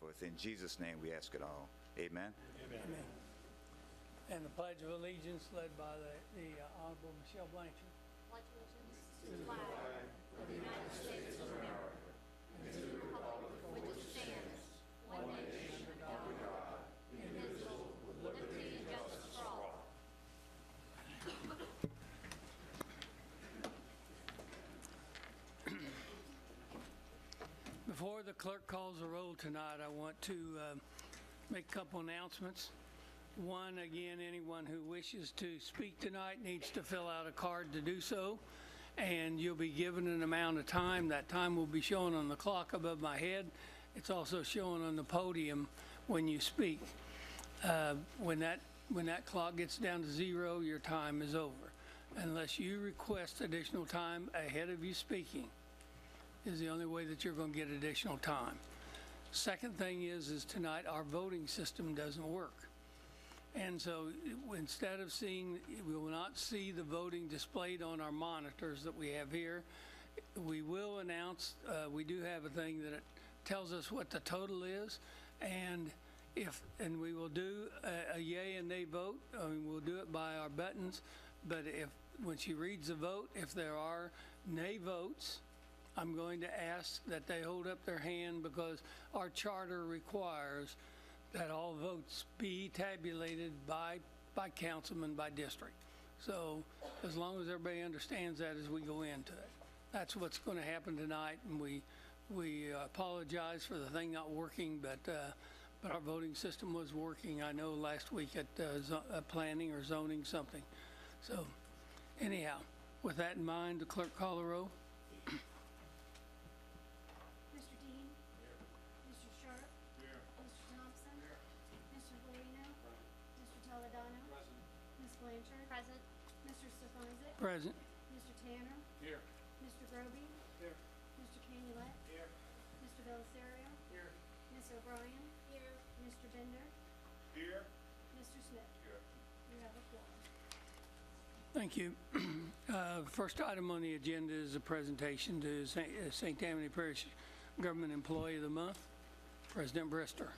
For it's in Jesus' name we ask it all. Amen. Amen. And the Pledge of Allegiance led by the Honorable Michelle Blanchard. Pledge allegiance to the flag of the United States of America and to the republic for which it stands, one nation, under God, indivisible, with liberty and justice for all. Before the clerk calls the roll tonight, I want to make a couple announcements. One, again, anyone who wishes to speak tonight needs to fill out a card to do so, and you'll be given an amount of time. That time will be shown on the clock above my head. It's also shown on the podium when you speak. When that clock gets down to 0, your time is over, unless you request additional time ahead of you speaking. Is the only way that you're going to get additional time. Second thing is tonight our voting system doesn't work. And so instead of seeing, we will not see the voting displayed on our monitors that we have here. We will announce, we do have a thing that it tells us what the total is, and we will do a yay and nay vote. I mean, we'll do it by our buttons, but when she reads the vote, if there are nay votes, I'm going to ask that they hold up their hand, because our charter requires that all votes be tabulated by councilman, by district. So as long as everybody understands that as we go into it, that's what's going to happen tonight. And we apologize for the thing not working, but our voting system was working, I know, last week at planning or zoning something. So anyhow, with that in mind, the clerk call the roll. Mr. Dean? Here. Mr. Sharp? Here. Mr. Thompson? Here. Mr. Guarino? Mr. Toledano? Present. Ms. Blanchard? Present. Mr. Stefanczyk? Present. Mr. Tanner? Here. Mr. Groby? Here. Mr. Canulette? Here. Mr. Belisario? Here. Ms. O'Brien? Here. Mr. Bender? Here. Mr. Smith? Here. You have a quorum. Thank you. First item on the agenda is a presentation to St. Tammany Parish Government Employee of the Month, President Brister.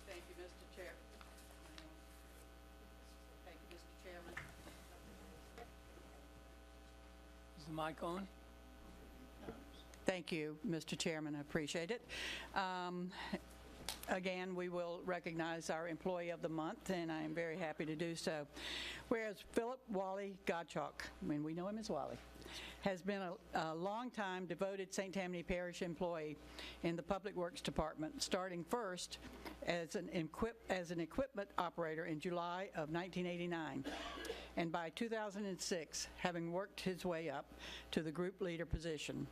Thank you, Mr. Chair. Thank you, Mr. Chairman. Is the mic on? Thank you, Mr. Chairman. I appreciate it. Again, we will recognize our Employee of the Month, and I am very happy to do so. Whereas Philip Wally Gottschalk, I mean, we know him as Wally, has been a long-time devoted St. Tammany Parish employee in the Public Works Department, starting first as an equipment operator in July of 1989, and by 2006, having worked his way up to the group leader position.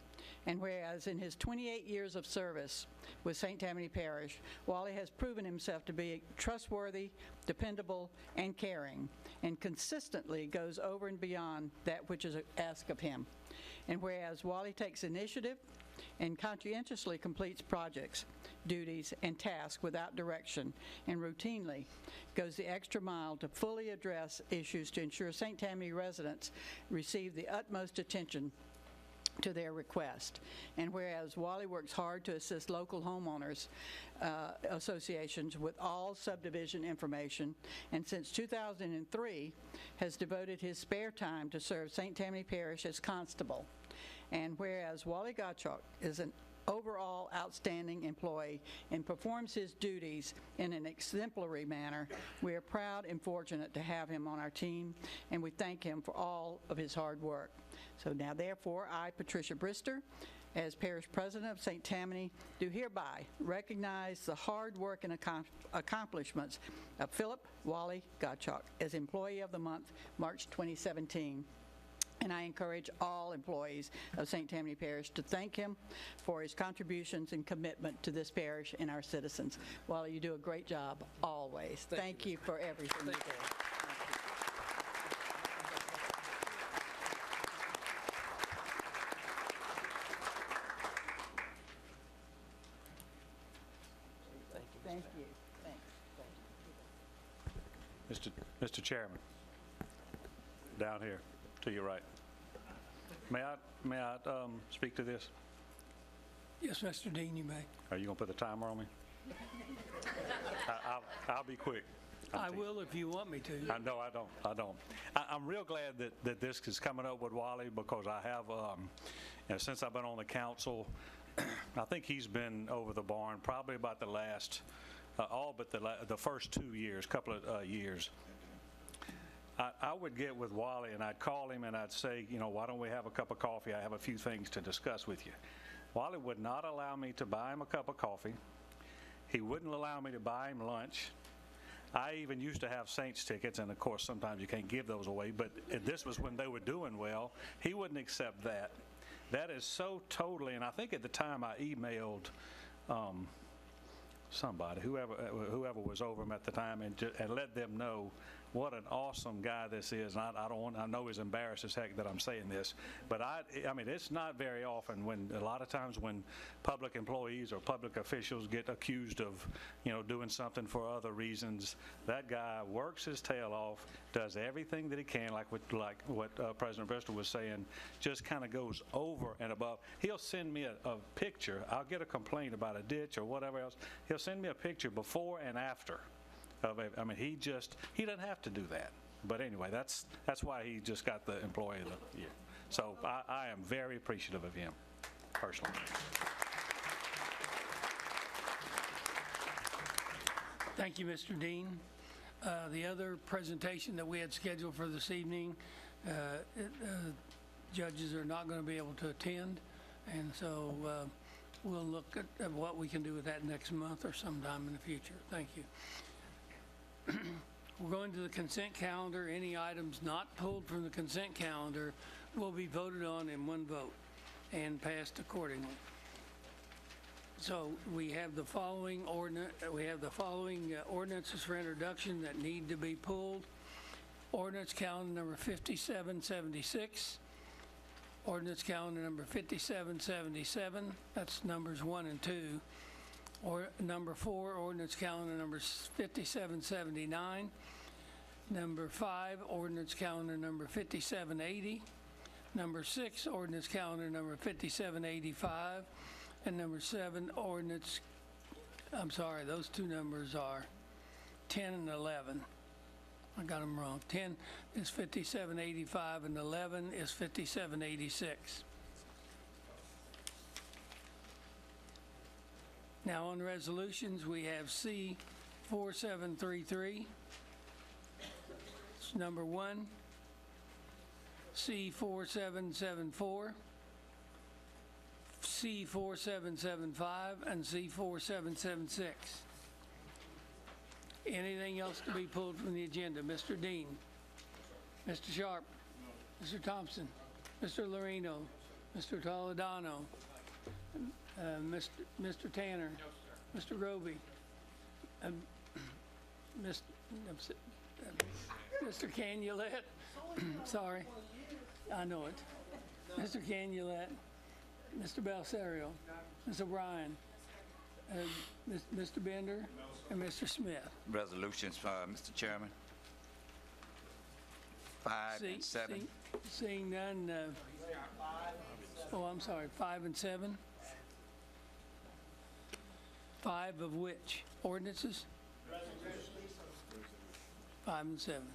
And whereas in his 28 years of service with St. Tammany Parish, Wally has proven himself to be trustworthy, dependable, and caring, and consistently goes over and beyond that which is asked of him. And whereas Wally takes initiative and conscientiously completes projects, duties, and tasks without direction, and routinely goes the extra mile to fully address issues to ensure St. Tammany residents receive the utmost attention to their request. And whereas Wally works hard to assist local homeowners associations with all subdivision information, and since 2003 has devoted his spare time to serve St. Tammany Parish as constable. And whereas Wally Gottschalk is an overall outstanding employee and performs his duties in an exemplary manner, we are proud and fortunate to have him on our team, and we thank him for all of his hard work. So now, therefore, I, Patricia Brister, as Parish President of St. Tammany, do hereby recognize the hard work and accomplishments of Philip Wally Gottschalk as Employee of the Month, March 2017. And I encourage all employees of St. Tammany Parish to thank him for his contributions and commitment to this parish and our citizens. Wally, you do a great job always. Thank you for everything you do. Thank you. Thanks. Mr. Chairman, down here to your right. May I speak to this? Yes, Mr. Dean, you may. Are you going to put the timer on me? I'll be quick. I will if you want me to. No, I don't. I'm real glad that this is coming up with Wally, because I have, since I've been on the council, I think he's been over the barn probably about the last, all but the first 2 years, couple of years. I would get with Wally and I'd call him and I'd say, why don't we have a cup of coffee? I have a few things to discuss with you. Wally would not allow me to buy him a cup of coffee. He wouldn't allow me to buy him lunch. I even used to have Saints tickets, and of course sometimes you can't give those away, but this was when they were doing well. He wouldn't accept that. That is so totally, and I think at the time I emailed somebody, whoever was over him at the time, and let them know what an awesome guy this is. And I know he's embarrassed as heck that I'm saying this, but I mean, it's not very often when, a lot of times when public employees or public officials get accused of, doing something for other reasons. That guy works his tail off, does everything that he can, like what President Bristol was saying, just kind of goes over and above. He'll send me a picture. I'll get a complaint about a ditch or whatever else. He'll send me a picture before and after. I mean, he doesn't have to do that. But anyway, that's why he just got the Employee of the Year. So I am very appreciative of him, personally. Thank you, Mr. Dean. The other presentation that we had scheduled for this evening, judges are not going to be able to attend, and so we'll look at what we can do with that next month or sometime in the future. Thank you. We're going to the consent calendar. Any items not pulled from the consent calendar will be voted on in one vote and passed accordingly. So we have the following ordinances for introduction that need to be pulled. Ordinance calendar number 5776. Ordinance calendar number 5777. That's numbers 1 and 2. Or number 4, ordinance calendar number 5779. Number 5, ordinance calendar number 5780. Number 6, ordinance calendar number 5785. And number 7, those two numbers are 10 and 11. I got them wrong. 10 is 5785 and 11 is 5786. Now on resolutions, we have C4733, it's number 1, C4774, C4775, and C4776. Anything else to be pulled from the agenda? Mr. Dean? Mr. Sharp? Mr. Thompson? Mr. Lorino? Mr. Toledano? Mr. Tanner? No, sir. Mr. Roby? Mr. Canulet? Sorry, I know it. Mr. Canulet? Mr. Balserio? Ms. O'Brien? Mr. Bender? And Mr. Smith? Resolutions, Mr. Chairman. 5 and 7. Seeing none, I'm sorry, 5 and 7? 5 of which ordinances? 5 and 7.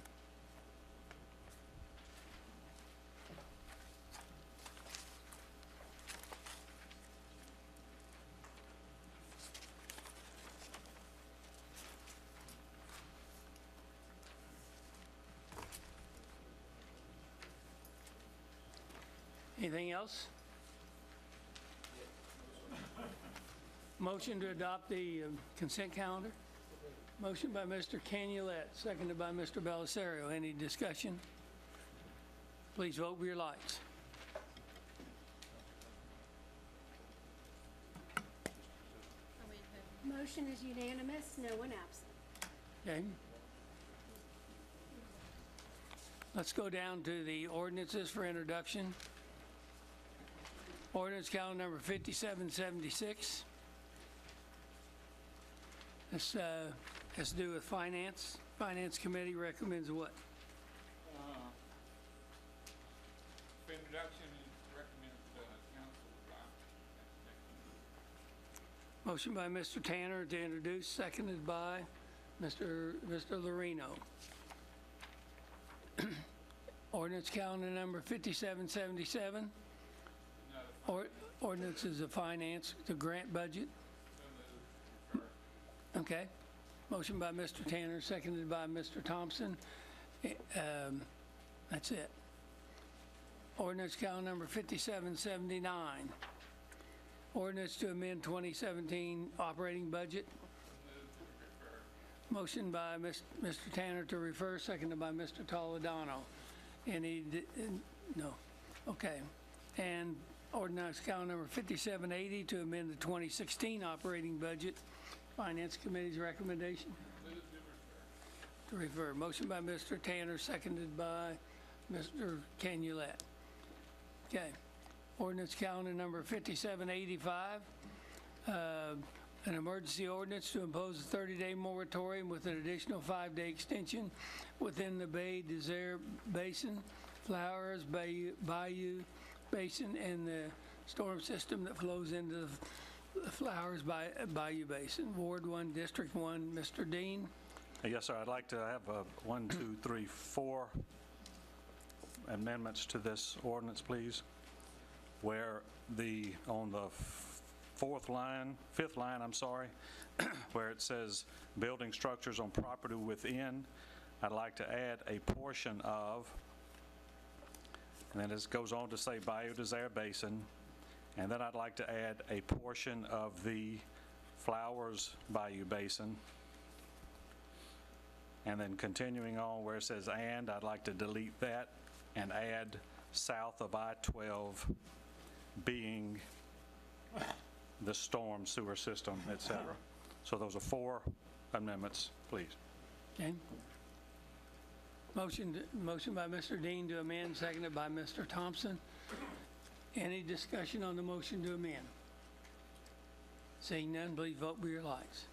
Anything else? Motion to adopt the consent calendar. Motion by Mr. Canulet, seconded by Mr. Belisario. Any discussion? Please vote with your lights. Motion is unanimous, no one absent. Okay. Let's go down to the ordinances for introduction. Ordinance calendar number 5776. This has to do with finance. Finance Committee recommends what? introduction is recommended council adopt next meeting. Motion by Mr. Tanner to introduce, seconded by Mr. Lorino. Ordinance calendar number 5777. Ordinance is a finance, the grant budget. Okay. Motion by Mr. Tanner, seconded by Mr. Thompson. That's it. Ordinance calendar number 5779. Ordinance to amend 2017 operating budget. Motion by Mr. Tanner to refer, seconded by Mr. Toledano. No. Okay. And ordinance calendar number 5780 to amend the 2016 operating budget. Finance Committee's recommendation? To refer. Motion by Mr. Tanner, seconded by Mr. Canulet. Okay. Ordinance calendar number 5785, an emergency ordinance to impose a 30-day moratorium with an additional 5-day extension within the Bay Desert Basin, Flowers Bayou Basin, and the storm system that flows into the Flowers Bayou Basin. Ward 1, District 1, Mr. Dean. Yes, sir. I'd like to have 1, 2, 3, 4 amendments to this ordinance, please, where on the fifth line, where it says building structures on property within, I'd like to add a portion of, and then it goes on to say Bayou Desert Basin, and then I'd like to add a portion of the Flowers Bayou Basin. And then continuing on where it says and, I'd like to delete that and add south of I-12 being the storm sewer system, et cetera. So those are 4 amendments, please. Okay. Motion by Mr. Dean to amend, seconded by Mr. Thompson. Any discussion on the motion to amend? Seeing none, please vote with your lights.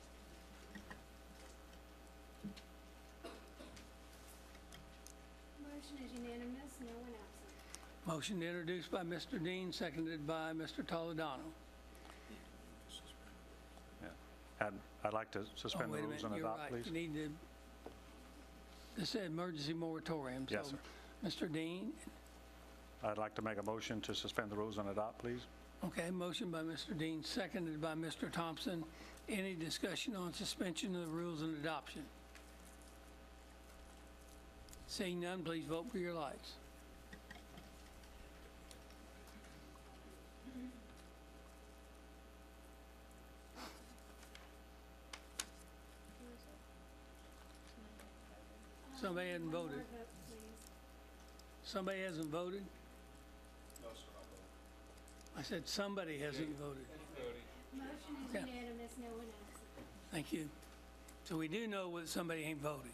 Motion is unanimous, no one absent. Motion introduced by Mr. Dean, seconded by Mr. Toledano. Yeah. I'd like to suspend the Wait a rules minute, and you're adopt, right. please. You need to, this is emergency moratorium. Yes, So, Mr. Dean, I'd like to make a motion to suspend the rules and adopt, please. okay, motion by Mr. Dean, seconded by Mr. Thompson. Any discussion on suspension of the rules and adoption? Seeing none, please vote for your lights. Somebody hasn't voted. More vote, please. Somebody hasn't voted? No, sir, I vote. I said somebody hasn't voted. Motion is Yeah. unanimous, no one absent. Thank you. So we do know that somebody ain't voting.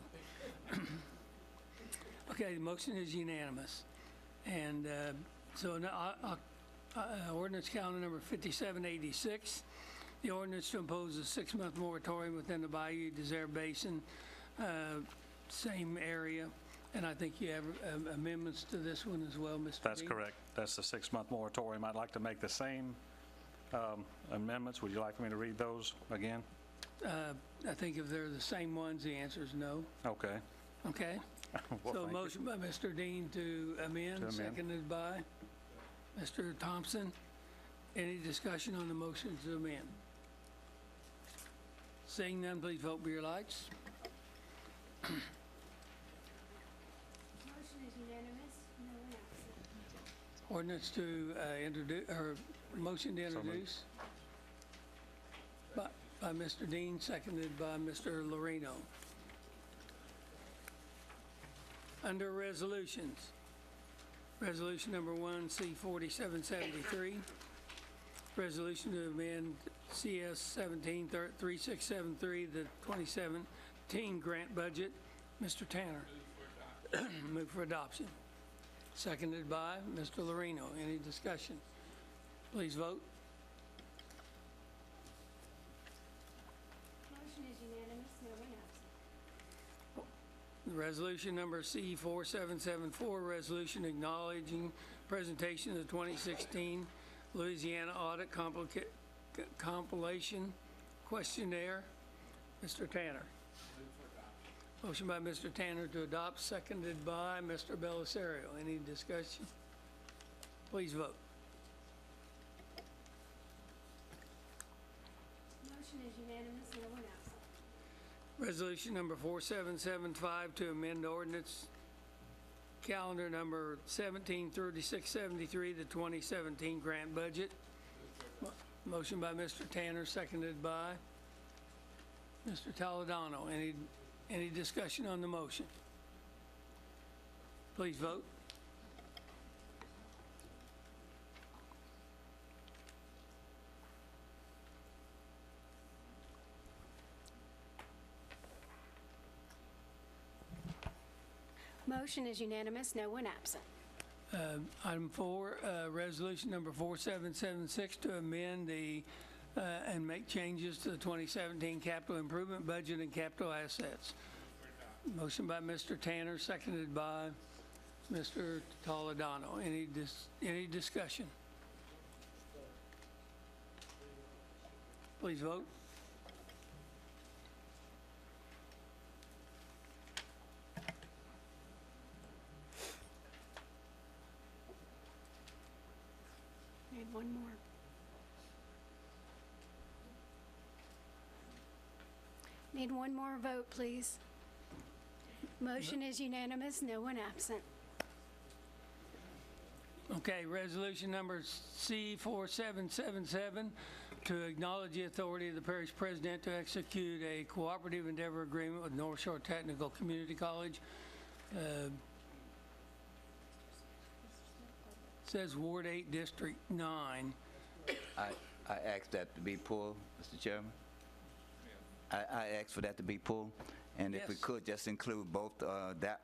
Okay, the motion is unanimous. And so now, ordinance calendar number 5786, the ordinance to impose a 6-month moratorium within the Bayou Desert Basin, same area. And I think you have amendments to this one as well, Mr. That's Dean? correct. That's the 6-month moratorium. I'd like to make the same amendments. Would you like for me to read those again? I think if they're the same ones, the answer is no. Okay. Okay? Well, So thank you. motion by Mr. Dean to amend, seconded by Mr. Thompson. Any discussion on the motion to amend? Seeing none, please vote with your lights. Motion is unanimous, no one absent. Ordinance to introduce, or motion to moved. introduce by Mr. Dean, seconded by Mr. Lorino. Under resolutions, resolution number 1, C-4773, resolution to amend CS 173673, the 2017 grant budget. Mr. Tanner. Move for adoption. Seconded by Mr. Lorino. Any discussion? Please vote. Motion is unanimous, no one absent. Resolution number C-4774, resolution acknowledging presentation of the 2016 Louisiana Audit Compilation Questionnaire. Mr. Tanner. Motion by Mr. Tanner to adopt, seconded by Mr. Belisario. Any discussion? Please vote. Motion is unanimous, no one absent. Resolution number 4775 to amend ordinance calendar number 173673, the 2017 grant budget. Motion by Mr. Tanner, seconded by Mr. Toledano. Any discussion on the motion? Please vote. Motion is unanimous, no one absent. Item 4, resolution number 4776 to amend the and make changes to the 2017 capital improvement budget and capital assets. Motion by Mr. Tanner, seconded by Mr. Toledano. Any discussion? Please vote. Need one more. Need one more vote, please. Motion is unanimous, no one absent. Okay, resolution number C-4777 to acknowledge the authority of the parish president to execute a cooperative endeavor agreement with North Shore Technical Community College. Says Ward 8, District 9. I ask that to be pulled, Mr. Chairman. I ask for that to be pulled, and if we Yes. could just include both that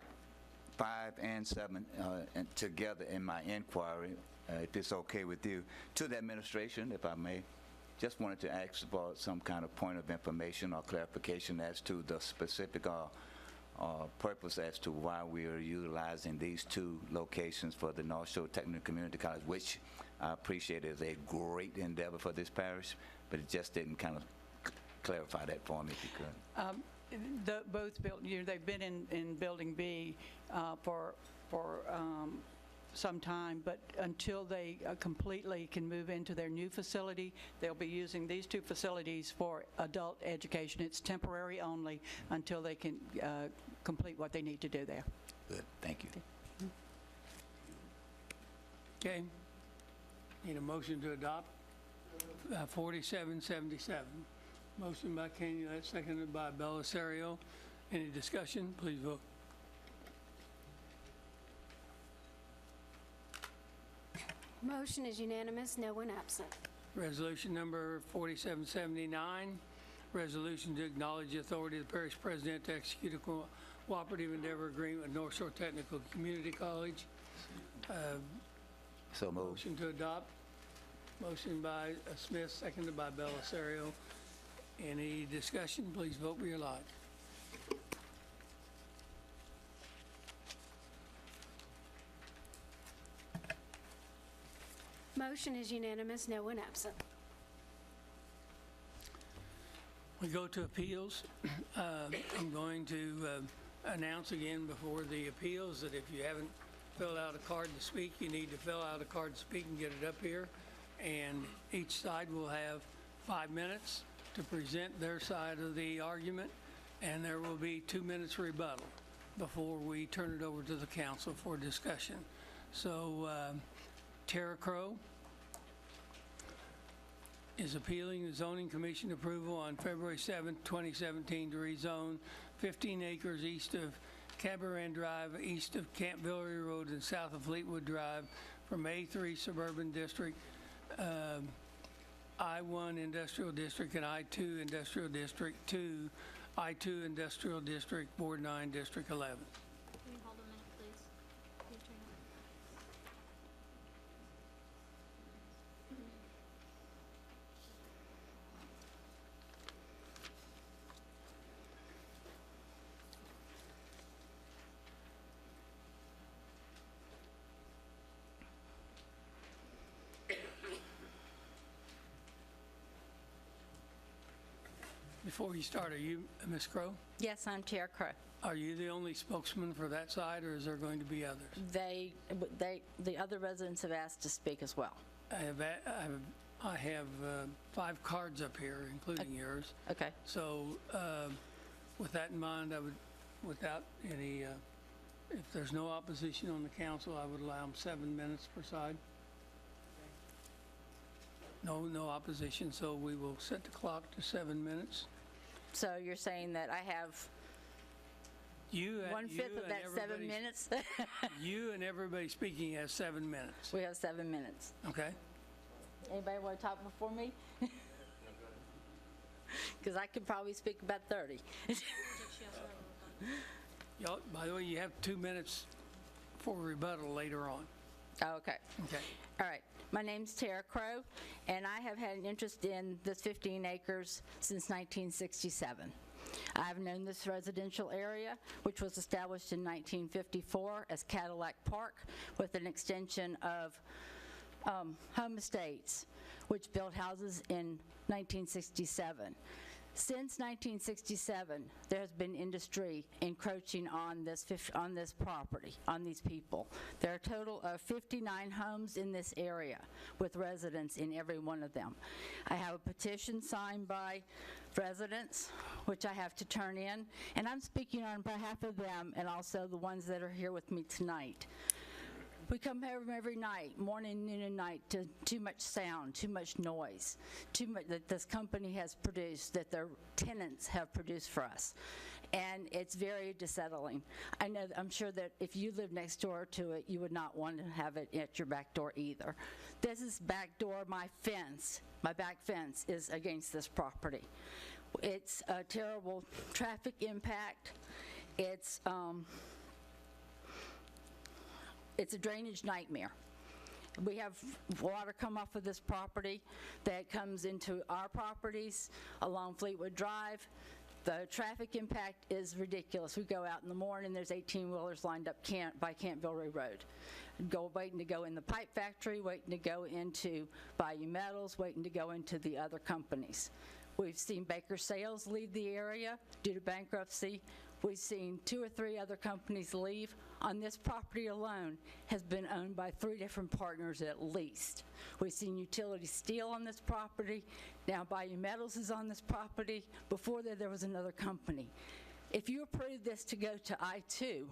5 and 7 and together in my inquiry, if it's okay with you, to the administration, if I may. Just wanted to ask for some kind of point of information or clarification as to the specific purpose as to why we are utilizing these 2 locations for the North Shore Technical Community College, which I appreciate is a great endeavor for this parish, but it just didn't kind of clarify that for me, if you could. Both they've been in Building B for some time, but until they completely can move into their new facility, they'll be using these 2 facilities for adult education. It's temporary only until they can complete what they need to do there. Good, thank you. Okay. Need a motion to adopt 4777. Motion by Canulet, seconded by Belisario. Any discussion? Please vote. Motion is unanimous, no one absent. Resolution number 4779, resolution to acknowledge the authority of the parish president to execute a cooperative endeavor agreement with North Shore Technical Community College. So moved. Motion to adopt. Motion by Smith, seconded by Belisario. Any discussion? Please vote where you like. Motion is unanimous, no one absent. We go to appeals. I'm going to announce again before the appeals that if you haven't filled out a card to speak, you need to fill out a card to speak and get it up here. And each side will have 5 minutes to present their side of the argument, and there will be 2 minutes rebuttal before we turn it over to the council for discussion. So Tara Crow is appealing the zoning commission approval on February 7, 2017 to rezone 15 acres east of Cabaret Drive, east of Camp Villery Road, and south of Fleetwood Drive from A3 Suburban District, I-1 Industrial District, and I-2 Industrial District to I-2 Industrial District, Ward 9, District 11. Can you hold a minute, please? Your turn. before you start, are you, Ms. Crow, Yes, I'm Tara Crow. are you the only spokesman for that side, or is there going to be others? The other residents have asked to speak as well. I have 5 cards up here, including yours. Okay. So with that in mind, I would, without any, if there's no opposition on the council, I would allow them 7 minutes per side. No opposition, so we will set the clock to 7 minutes. So you're saying that I have You 1/5 of and that 7 everybody- minutes? You and everybody speaking has 7 minutes, We have 7 minutes. okay? Anybody want to talk before me? Because I could probably speak about 30. Y'all, by the way, you have 2 minutes for rebuttal later on, Oh, okay. okay? All right. My name's Tara Crow, and I have had an interest in this 15 acres since 1967. I've known this residential area, which was established in 1954 as Cadillac Park, with an extension of home estates, which built houses in 1967. Since 1967, there has been industry encroaching on this property, on these people. There are a total of 59 homes in this area with residents in every one of them. I have a petition signed by residents, which I have to turn in, and I'm speaking on behalf of them and also the ones that are here with me tonight. We come home every night, morning, noon, and night, to too much sound, too much noise, too much that this company has produced, that their tenants have produced for us. And it's very unsettling. I'm sure that if you live next door to it, you would not want to have it at your back door either. This is back door, my back fence is against this property. It's a terrible traffic impact. It's a drainage nightmare. We have water come off of this property that comes into our properties along Fleetwood Drive. The traffic impact is ridiculous. We go out in the morning, there's 18-wheelers lined up by Cantville Road, waiting to go in the pipe factory, waiting to go into Bayou Metals, waiting to go into the other companies. We've seen Baker Sales leave the area due to bankruptcy. We've seen 2 or 3 other companies leave. On this property alone has been owned by 3 different partners at least. We've seen Utility Steel on this property. Now Bayou Metals is on this property. Before there was another company. If you approve this to go to I-2,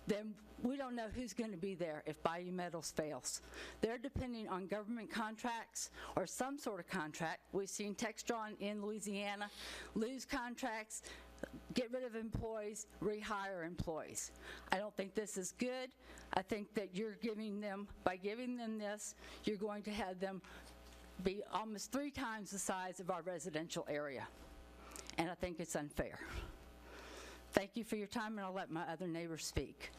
then we don't know who's going to be there if Bayou Metals fails. They're depending on government contracts or some sort of contract. We've seen Textron in Louisiana lose contracts, get rid of employees, rehire employees. I don't think this is good. I think that by giving them this, you're going to have them be almost 3 times the size of our residential area. And I think it's unfair. Thank you for your time, and I'll let my other neighbors speak.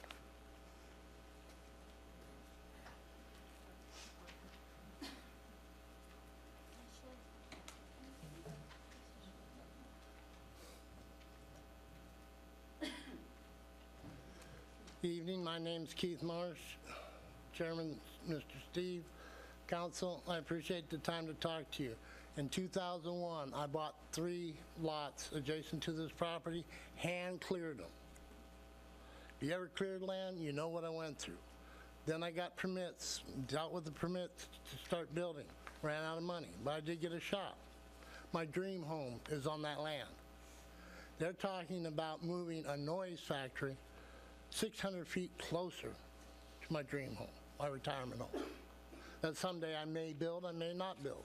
Good evening. My name's Keith Marsh, Chairman, Mr. Steve, Council. I appreciate the time to talk to you. In 2001, I bought 3 lots adjacent to this property, hand cleared them. If you ever cleared land, you know what I went through. Then I got permits, dealt with the permits to start building. Ran out of money, but I did get a shop. My dream home is on that land. They're talking about moving a noise factory 600 feet closer to my dream home, my retirement home, that someday I may build, I may not build.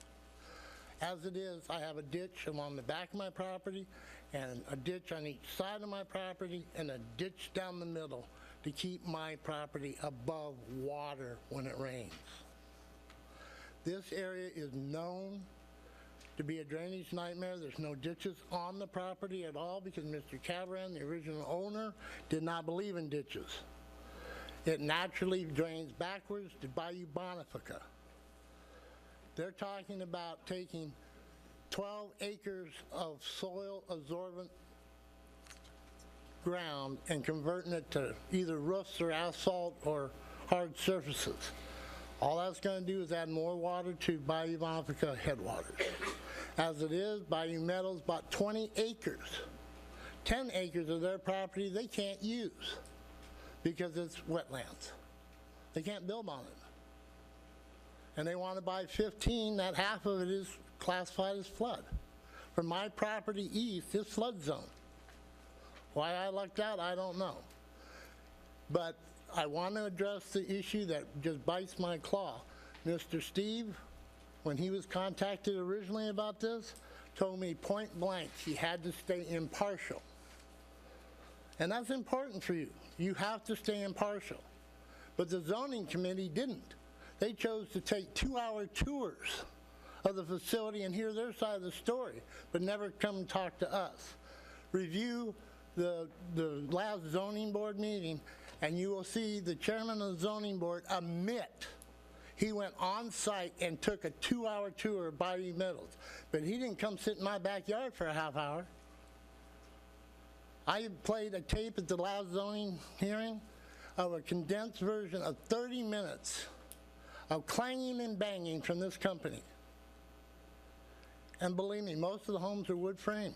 As it is, I have a ditch along the back of my property and a ditch on each side of my property and a ditch down the middle to keep my property above water when it rains. This area is known to be a drainage nightmare. There's no ditches on the property at all because Mr. Cabran, the original owner, did not believe in ditches. It naturally drains backwards to Bayou Bonifica. They're talking about taking 12 acres of soil absorbent ground and converting it to either roofs or asphalt or hard surfaces. All that's going to do is add more water to Bayou Bonifica headwaters. As it is, Bayou Meadows bought 20 acres. 10 acres of their property they can't use because it's wetlands. They can't build on it. And they want to buy 15, that half of it is classified as flood. From my property east is flood zone. Why I lucked out, I don't know. But I want to address the issue that just bites my claw. Mr. Steve, when he was contacted originally about this, told me point blank he had to stay impartial. And that's important for you. You have to stay impartial. But the zoning committee didn't. They chose to take 2-hour tours of the facility and hear their side of the story, but never come and talk to us. Review the last zoning board meeting, and you will see the chairman of the zoning board admit he went on site and took a 2-hour tour of Bayou Meadows, but he didn't come sit in my backyard for a half hour. I played a tape at the last zoning hearing of a condensed version of 30 minutes of clanging and banging from this company. And believe me, most of the homes are wood frame.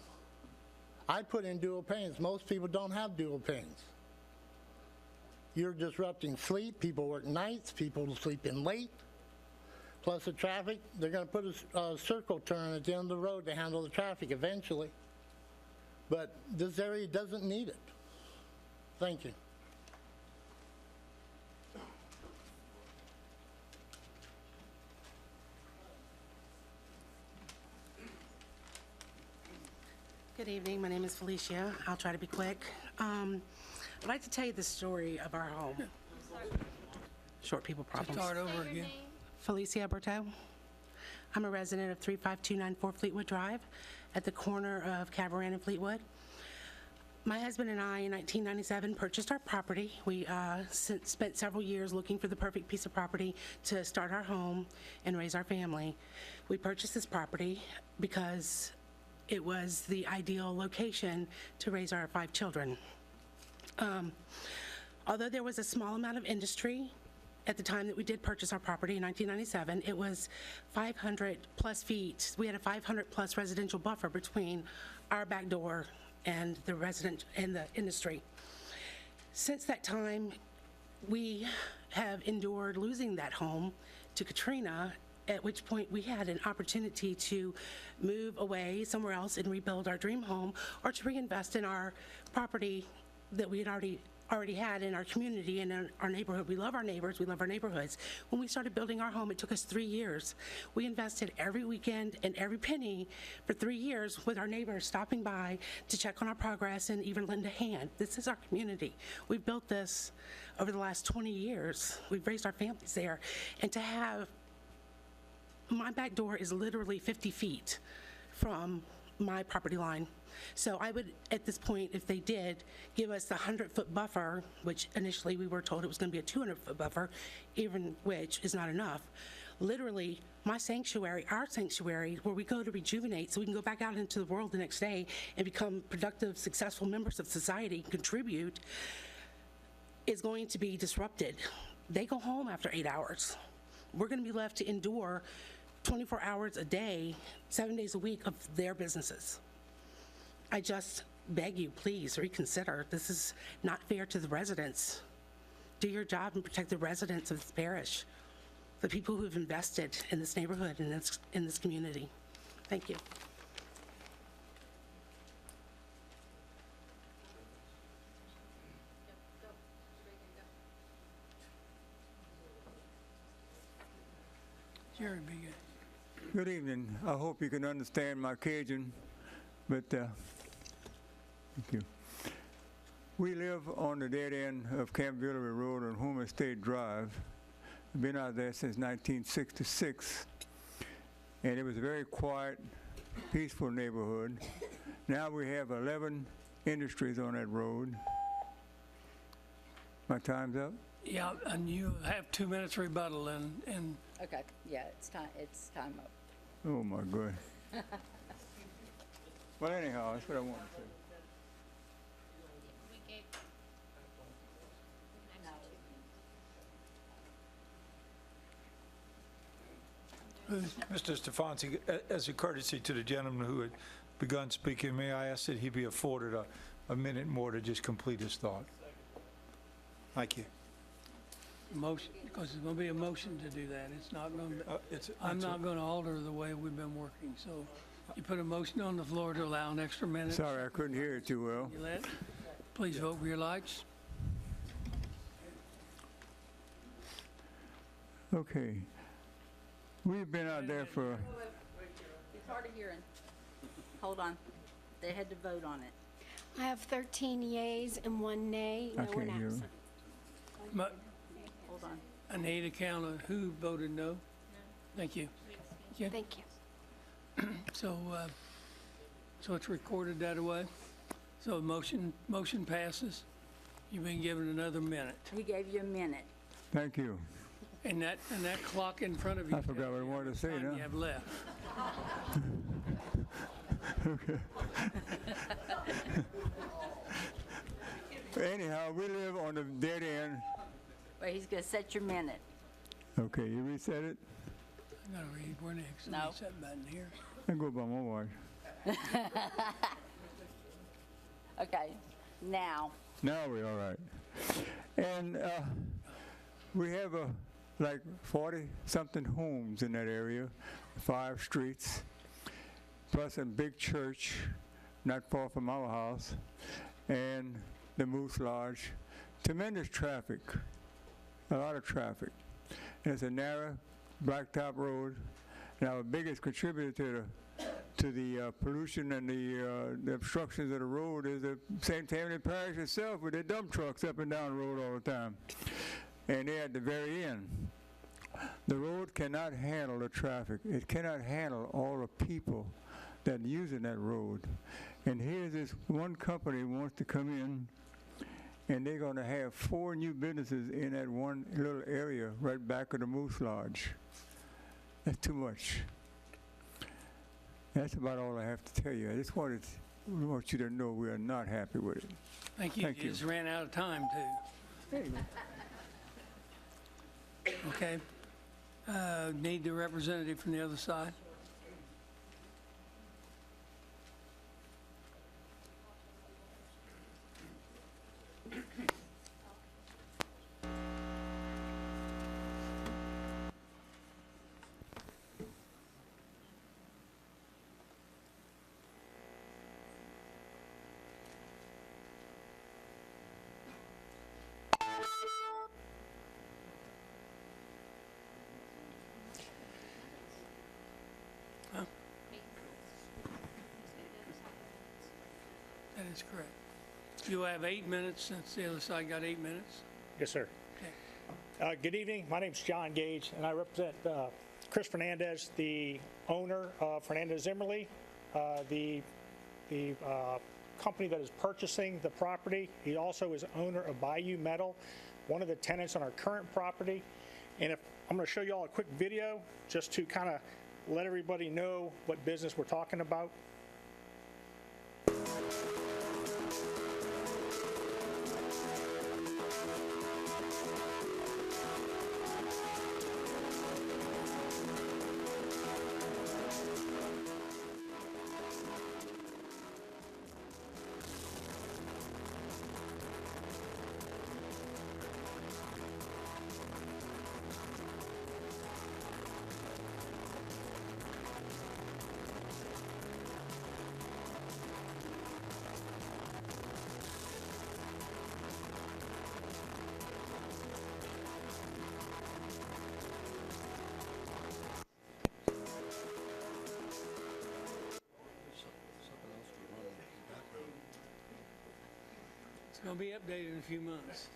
I put in dual panes. Most people don't have dual panes. You're disrupting sleep. People work nights. People sleep in late. Plus the traffic, they're going to put a circle turn at the end of the road to handle the traffic eventually. But this area doesn't need it. Thank you. Good evening. My name is Felicia. I'll try to be quick. I'd like to tell you the story of our home. Short people problems. Start Say over your again. name. Felicia Berto. I'm a resident of 35294 Fleetwood Drive at the corner of Cabaret and Fleetwood. My husband and I, in 1997, purchased our property. We spent several years looking for the perfect piece of property to start our home and raise our family. We purchased this property because it was the ideal location to raise our 5 children. Although there was a small amount of industry at the time that we did purchase our property in 1997, it was 500 plus feet. We had a 500 plus residential buffer between our back door and the resident and the industry. Since that time, we have endured losing that home to Katrina, at which point we had an opportunity to move away somewhere else and rebuild our dream home, or to reinvest in our property that we had already had in our community and in our neighborhood. We love our neighbors, we love our neighborhoods. When we started building our home, it took us 3 years. We invested every weekend and every penny for 3 years with our neighbors stopping by to check on our progress and even lend a hand. This is our community. We've built this over the last 20 years. We've raised our families there. And to have, my back door is literally 50 feet from my property line. So I would, at this point, if they did give us the 100-foot buffer, which initially we were told it was going to be a 200-foot buffer, even which is not enough, literally my sanctuary, our sanctuary, where we go to rejuvenate so we can go back out into the world the next day and become productive, successful members of society and contribute, is going to be disrupted. They go home after 8 hours. We're going to be left to endure 24 hours a day, 7 days a week of their businesses. I just beg you, please reconsider. This is not fair to the residents. Do your job and protect the residents of this parish, the people who have invested in this neighborhood and in this community. Thank you. Jerry, be good. Good evening. I hope you can understand my Cajun, but thank you. We live on the dead end of Camp Villeray Road on Homer State Drive. I've been out there since 1966, and it was a very quiet, peaceful neighborhood. Now we have 11 industries on that road. My time's up? Yeah, and you have 2 minutes rebuttal, and Okay, yeah, it's time up. Oh, my God. Well, anyhow, that's what I wanted to say. We gave. Mr. Stefanski, as a courtesy to the gentleman who had begun speaking, may I ask that he be afforded a minute more to just complete his thought? Thank you. Motion, because there's going to be a motion to do that. It's not going to, I'm not going to alter the way we've been working. So you put a motion on the floor to allow an extra minute. Sorry, I couldn't hear it too well. You let, please vote with your lights. Okay. We've been out there for, It's hard of hearing. Hold on. They had to vote on it. I have 13 yeas and 1 nay, I no one can't hear absent. Mo- Hold on. I need a count of who voted no. Thank you. Okay. Thank you. So, so it's recorded that way. So motion passes. You've been given another minute. He gave you a minute. thank you. And that clock in front of you. I forgot what I wanted to say time now. you have left. Anyhow, we live on the dead end. But he's going to set your minute. Okay, you reset it? I gotta read where next. No. Reset button here. I go by my wife. Okay. Now. Now we're all right. And we have like 40-something homes in that area, 5 streets, plus a big church not far from our house, and the Moose Lodge. Tremendous traffic, a lot of traffic. And it's a narrow blacktop road. And our biggest contributor to the pollution and the obstructions of the road is the St. Tammany Parish itself with their dump trucks up and down the road all the time. And they're at the very end. The road cannot handle the traffic. It cannot handle all the people that are using that road. And here's this one company wants to come in, and they're going to have 4 new businesses in that one little area right back of the Moose Lodge. That's too much. That's about all I have to tell you. I just want you to know we are not happy with it. Thank you. Thank You you. just ran out of time, too. Okay. Need the representative from the other side. That is correct. You have 8 minutes since the other side got 8 minutes. Yes, sir. Good evening. My name's John Gage, and I represent Chris Fernandez, the owner of Fernandez Zimmerly, the company that is purchasing the property. He also is owner of Bayou Metal, one of the tenants on our current property. And I'm going to show you all a quick video just to kind of let everybody know what business we're talking about. It's going to be updated in a few months.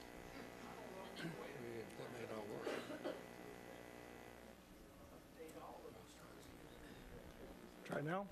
Try now.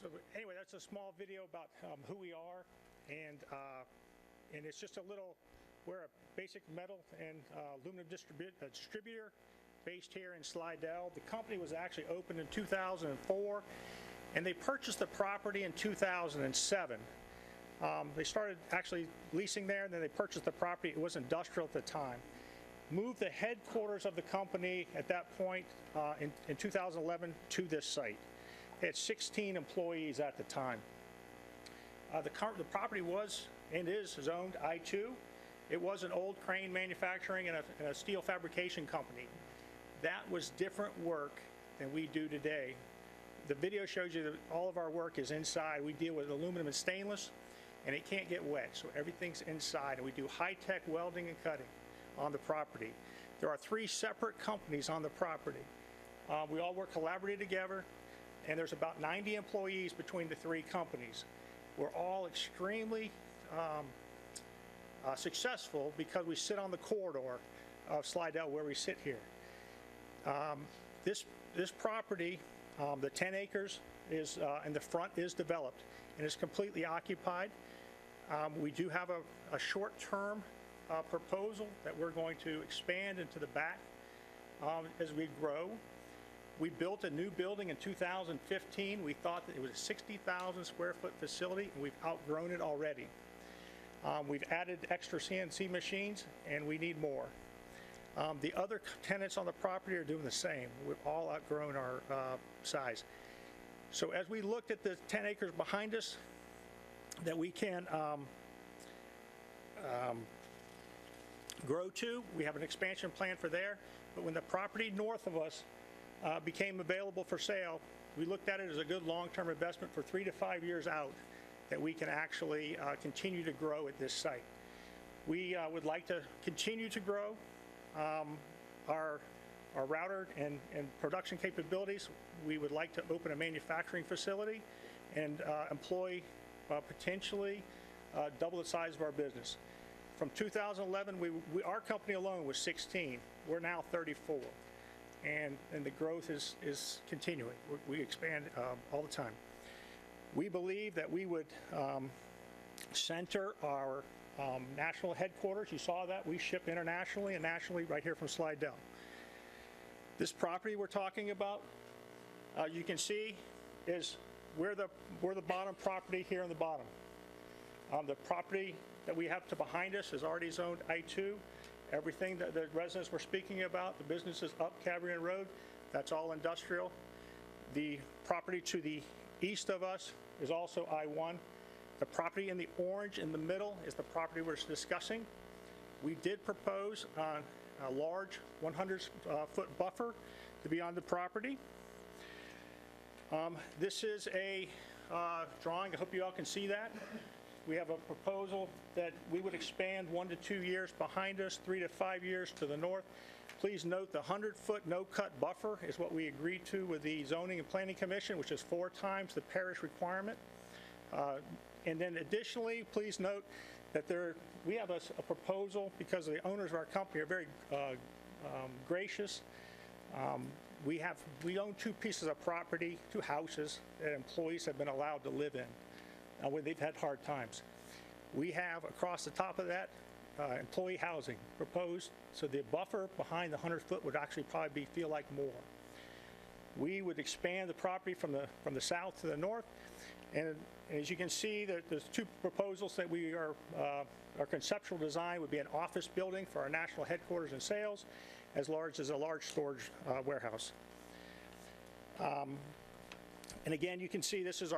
So anyway, that's a small video about who we are, and it's just a little, we're a basic metal and aluminum distributor based here in Slidell. The company was actually opened in 2004, and they purchased the property in 2007. They started actually leasing there, and then they purchased the property. It was industrial at the time. Moved the headquarters of the company at that point in 2011 to this site. They had 16 employees at the time. The property was and is zoned I-2. It was an old crane manufacturing and a steel fabrication company. That was different work than we do today. The video shows you that all of our work is inside. We deal with aluminum and stainless, and it can't get wet, so everything's inside, and we do high-tech welding and cutting on the property. There are 3 separate companies on the property. We all work collaboratively together, and there's about 90 employees between the 3 companies. We're all extremely successful because we sit on the corridor of Slidell where we sit here. This property, the 10 acres is in the front is developed and is completely occupied. We do have a short-term proposal that we're going to expand into the back as we grow. We built a new building in 2015. We thought that it was a 60,000 square foot facility, and we've outgrown it already. We've added extra CNC machines, and we need more. The other tenants on the property are doing the same. We've all outgrown our size. So as we looked at the 10 acres behind us that we can grow to, we have an expansion plan for there. But when the property north of us became available for sale, we looked at it as a good long-term investment for 3 to 5 years out that we can actually continue to grow at this site. We would like to continue to grow our router and production capabilities. We would like to open a manufacturing facility and employ potentially double the size of our business. From 2011, our company alone was 16. We're now 34. And the growth is continuing. We expand all the time. We believe that we would center our national headquarters. You saw that. We ship internationally and nationally right here from Slidell. This property we're talking about, you can see, is we're the bottom property here on the bottom. The property that we have to behind us is already zoned I-2. Everything that the residents were speaking about, the businesses up Cabrian Road, that's all industrial. The property to the east of us is also I-1. The property in the orange in the middle is the property we're discussing. We did propose a large 100-foot buffer to be on the property. This is a drawing. I hope you all can see that. We have a proposal that we would expand 1 to 2 years behind us, 3 to 5 years to the north. Please note the 100-foot no-cut buffer is what we agreed to with the Zoning and Planning Commission, which is 4 times the parish requirement. And then additionally, please note that we have a proposal because the owners of our company are very gracious. We own 2 pieces of property, 2 houses that employees have been allowed to live in when they've had hard times. We have across the top of that employee housing proposed, so the buffer behind the 100-foot would actually probably feel like more. We would expand the property from the south to the north, and as you can see, there's 2 proposals that we are. Our conceptual design would be an office building for our national headquarters and sales, as large as a large storage warehouse. And again, you can see this is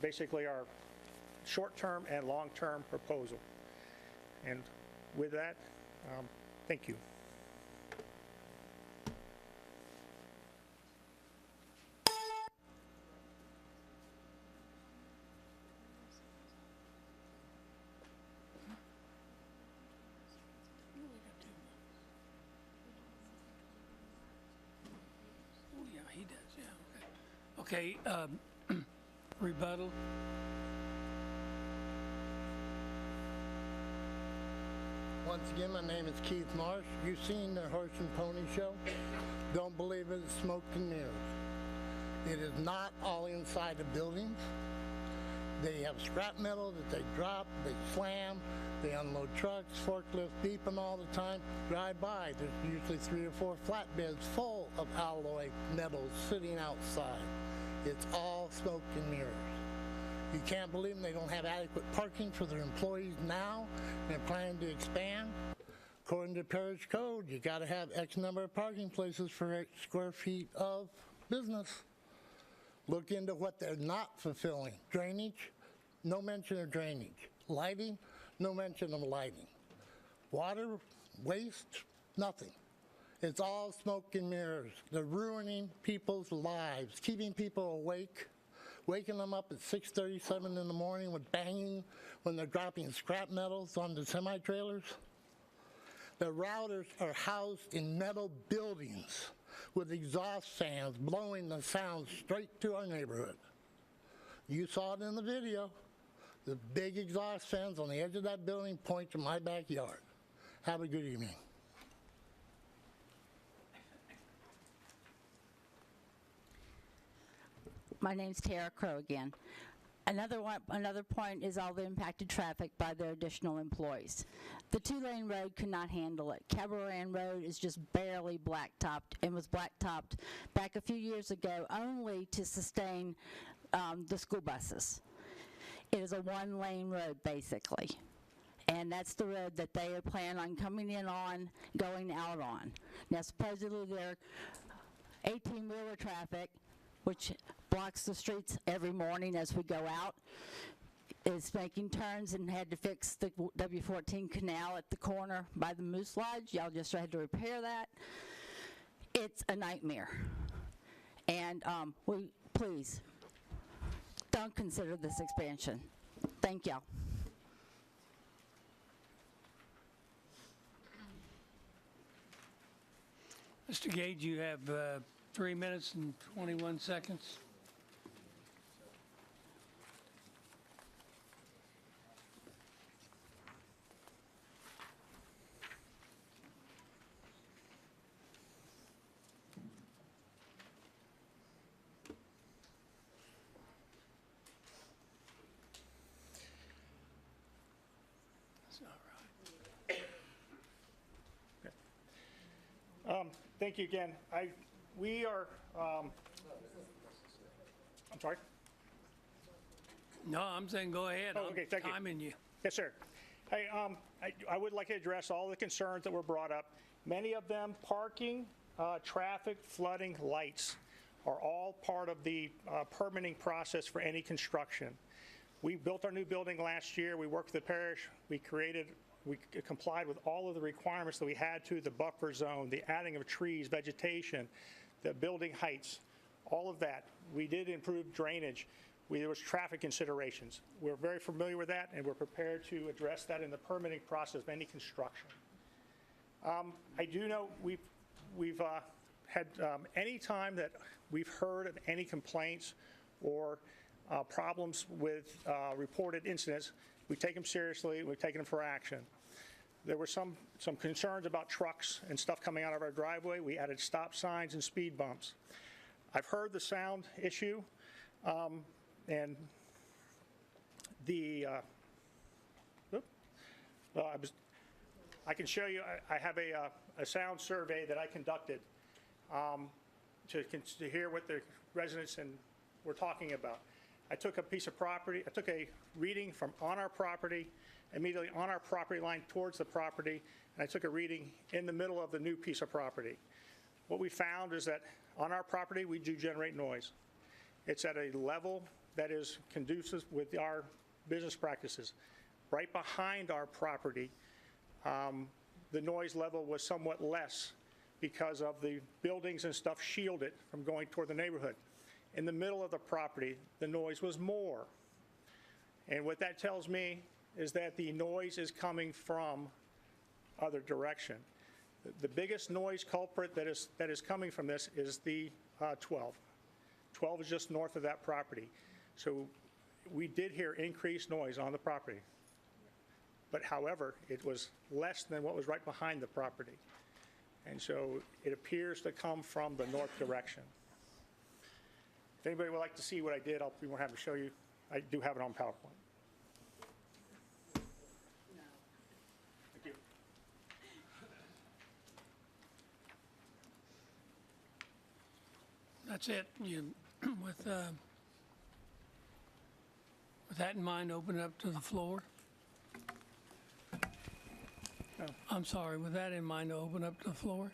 basically our short-term and long-term proposal. And with that, thank you. Oh, yeah, he does, yeah, okay. Okay, rebuttal. Once again, my name is Keith Marsh. You've seen the Horse and Pony Show. Don't believe it, smoke and mirrors. It is not all inside the buildings. They have scrap metal that they drop, they slam, they unload trucks, forklifts beeping all the time. Drive by, there's usually 3 or 4 flatbeds full of alloy metals sitting outside. It's all smoke and mirrors. You can't believe them. They don't have adequate parking for their employees now. They're planning to expand. According to Parish code, you got to have X number of parking places for X square feet of business. Look into what they're not fulfilling. Drainage, no mention of drainage. Lighting, no mention of lighting. Water, waste, nothing. It's all smoke and mirrors. They're ruining people's lives, keeping people awake, waking them up at 6:37 in the morning with banging when they're dropping scrap metals on the semi-trailers. The routers are housed in metal buildings with exhaust fans blowing the sound straight to our neighborhood. You saw it in the video. The big exhaust fans on the edge of that building point to my backyard. Have a good evening. My name's Tara Crow again. Another point is all the impacted traffic by the additional employees. The 2-lane road could not handle it. Cabaret Road is just barely blacktopped and was blacktopped back a few years ago only to sustain the school buses. It is a 1-lane road basically. And that's the road that they are planning on coming in on, going out on. Now supposedly they're 18-wheeler traffic, which blocks the streets every morning as we go out, is making turns and had to fix the W14 canal at the corner by the Moose Lodge. Y'all just had to repair that. It's a nightmare. And please, don't consider this expansion. Thank y'all. Mr. Gage, you have 3 minutes and 21 seconds. Thank you again. We are, I'm sorry? No, I'm saying go ahead. Oh, okay, thank you. I'm in you. Yes, sir. Hey, I would like to address all the concerns that were brought up. Many of them, parking, traffic, flooding, lights, are all part of the permitting process for any construction. We built our new building last year. We worked with the parish. We complied with all of the requirements that we had to, the buffer zone, the adding of trees, vegetation, the building heights, all of that. We did improve drainage. There was traffic considerations. We're very familiar with that, and we're prepared to address that in the permitting process of any construction. I do know we've had any time that we've heard of any complaints or problems with reported incidents, we take them seriously, we've taken them for action. There were some concerns about trucks and stuff coming out of our driveway. We added stop signs and speed bumps. I've heard the sound issue, and the, I can show you, I have a sound survey that I conducted to hear what the residents were talking about. I took a piece of property, I took a reading from on our property, immediately on our property line towards the property, and I took a reading in the middle of the new piece of property. What we found is that on our property, we do generate noise. It's at a level that is conducive with our business practices. Right behind our property, the noise level was somewhat less because of the buildings and stuff shielded from going toward the neighborhood. In the middle of the property, the noise was more. And what that tells me is that the noise is coming from other direction. The biggest noise culprit that is coming from this is the 12. 12 is just north of that property. So we did hear increased noise on the property. But however, it was less than what was right behind the property. And so it appears to come from the north direction. If anybody would like to see what I did, I'll be more happy to show you. I do have it on PowerPoint. Thank you. That's it. You, with that in mind, open it up to the floor. I'm sorry, with that in mind, open up to the floor.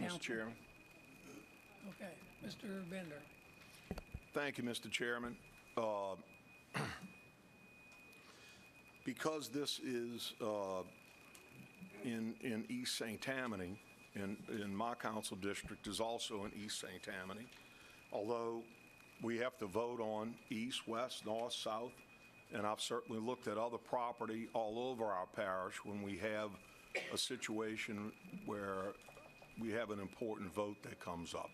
Mr. Chairman. Okay, Mr. Bender. Thank you, Mr. Chairman. Because this is in East St. Tammany, in my council district is also in East St. Tammany, although we have to vote on east, west, north, south, and I've certainly looked at other property all over our parish when we have a situation where we have an important vote that comes up,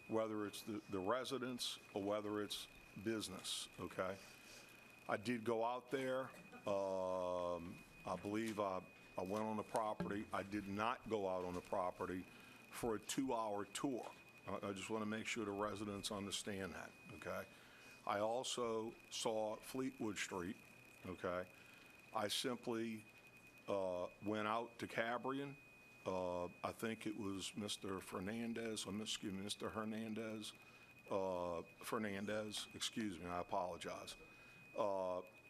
whether it's the residents or whether it's business, okay? I did go out there. I believe I went on the property. I did not go out on the property for a 2-hour tour. I just want to make sure the residents understand that, okay? I also saw Fleetwood Street, okay? I simply went out to Cabrian. I think it was Mr. Fernandez, or excuse me, Mr. Hernandez, Fernandez, excuse me, I apologize,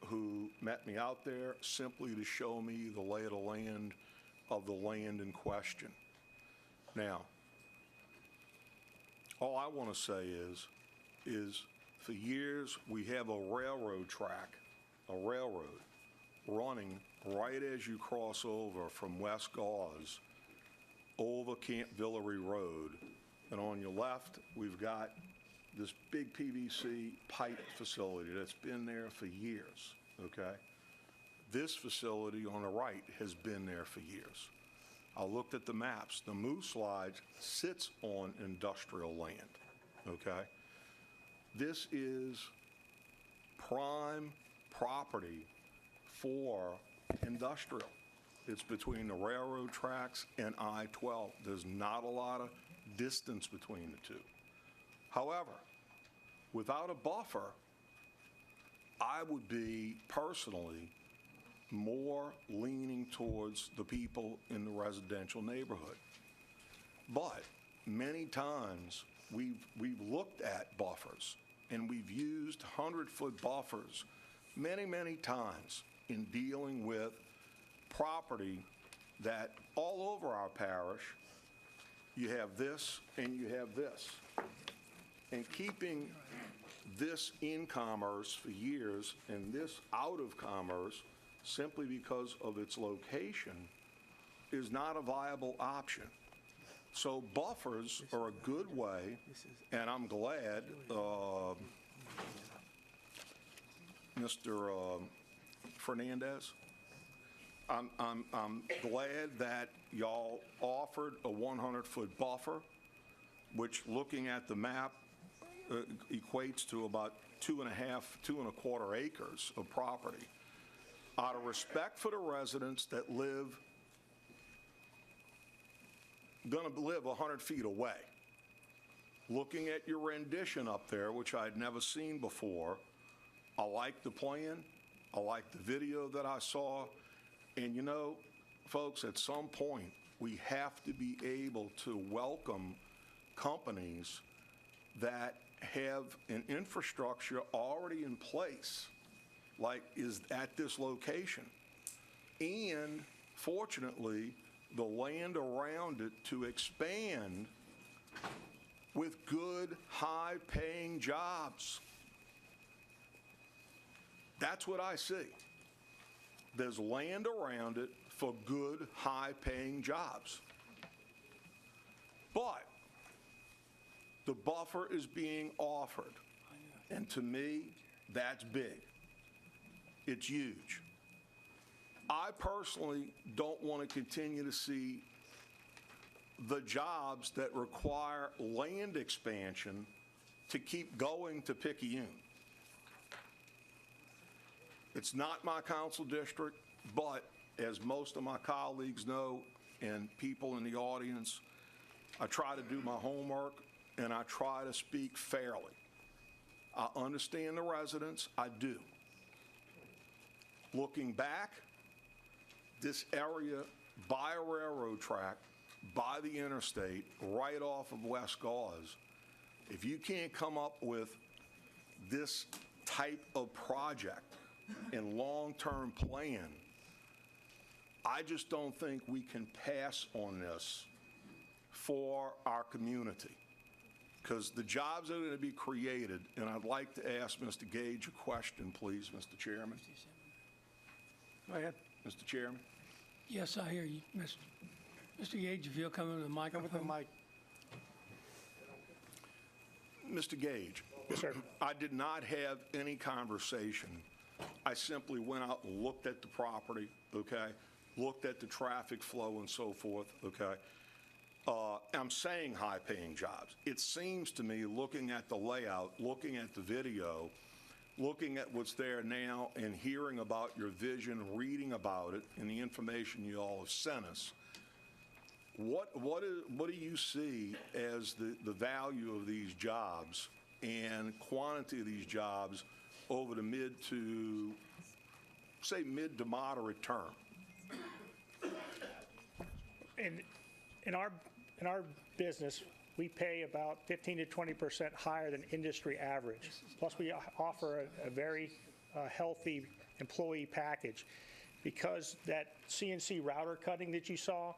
who met me out there simply to show me the lay of the land in question. Now, all I want to say is for years we have a railroad track, a railroad running right as you cross over from West Gauze over Camp Villery Road, and on your left we've got this big PVC pipe facility that's been there for years, okay? This facility on the right has been there for years. I looked at the maps. The Moose Slide sits on industrial land, okay? This is prime property for industrial. It's between the railroad tracks and I-12. There's not a lot of distance between the two. However, without a buffer, I would be personally more leaning towards the people in the residential neighborhood. But many times we've looked at buffers and we've used 100-foot buffers many times in dealing with property that all over our parish, you have this and you have this. And keeping this in commerce for years and this out of commerce simply because of its location is not a viable option. So buffers are a good way, and I'm glad Mr. Fernandez, I'm glad that y'all offered a 100-foot buffer, which, looking at the map, equates to about 2.25 acres of property. Out of respect for the residents that gonna live 100 feet away, looking at your rendition up there, which I'd never seen before, I like the plan, I like the video that I saw, and you know, folks, at some point, we have to be able to welcome companies that have an infrastructure already in place, like is at this location. And fortunately, the land around it to expand with good, high-paying jobs. That's what I see. There's land around it for good, high-paying jobs. But the buffer is being offered, and to me, that's big. It's huge. I personally don't want to continue to see the jobs that require land expansion to keep going to Picayune. It's not my council district, but as most of my colleagues know and people in the audience, I try to do my homework, and I try to speak fairly. I understand the residents, I do. Looking back, this area by a railroad track, by the interstate, right off of West Gauze, if you can't come up with this type of project and long-term plan, I just don't think we can pass on this for our community, because the jobs are going to be created. And I'd like to ask Mr. Gage a question, please, Mr. Chairman. Go ahead. Mr. Chairman? Yes, I hear you, Mr. Gage, if you'll come to the microphone. Come with the mic. Mr. Gage? Yes, sir. I did not have any conversation. I simply went out and looked at the property, okay? Looked at the traffic flow and so forth, okay? I'm saying high-paying jobs. It seems to me, looking at the layout, looking at the video, looking at what's there now and hearing about your vision, reading about it, and the information you all have sent us, what do you see as the value of these jobs and quantity of these jobs over the mid to moderate term? In our business, we pay about 15 to 20% higher than industry average. Plus, we offer a very healthy employee package. Because that CNC router cutting that you saw,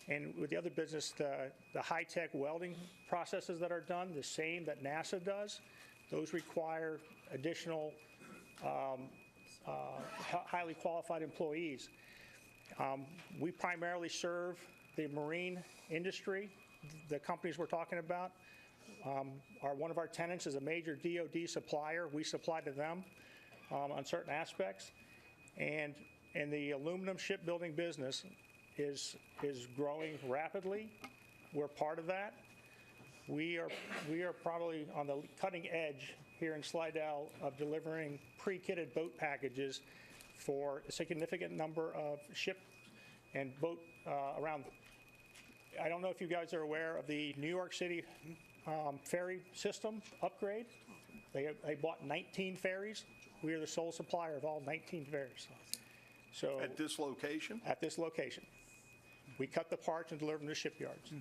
and with the other business, the high-tech welding processes that are done, the same that NASA does, those require additional highly qualified employees. We primarily serve the marine industry. The companies we're talking about one of our tenants is a major DoD supplier. We supply to them on certain aspects. And the aluminum shipbuilding business is growing rapidly. We're part of that. We are probably on the cutting edge here in Slidell of delivering pre-kitted boat packages for a significant number of ship and boat around. I don't know if you guys are aware of the New York City ferry system upgrade. They bought 19 ferries. We are the sole supplier of all 19 ferries. So At this location? At this location. We cut the parts and deliver them to shipyards.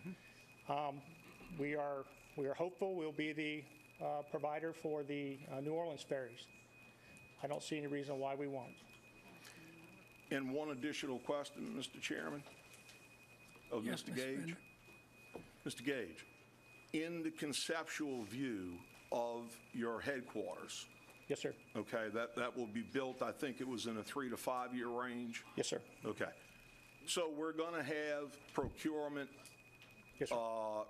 We are hopeful we'll be the provider for the New Orleans ferries. I don't see any reason why we won't. And one additional question, Mr. Chairman, of Yes, Mr. Mr. Gage. Bender. Mr. Gage, in the conceptual view of your headquarters, Yes, sir. okay, that will be built, I think it was in a 3 to 5 year range? Yes, sir. Okay. So we're going to have procurement, Yes, sir.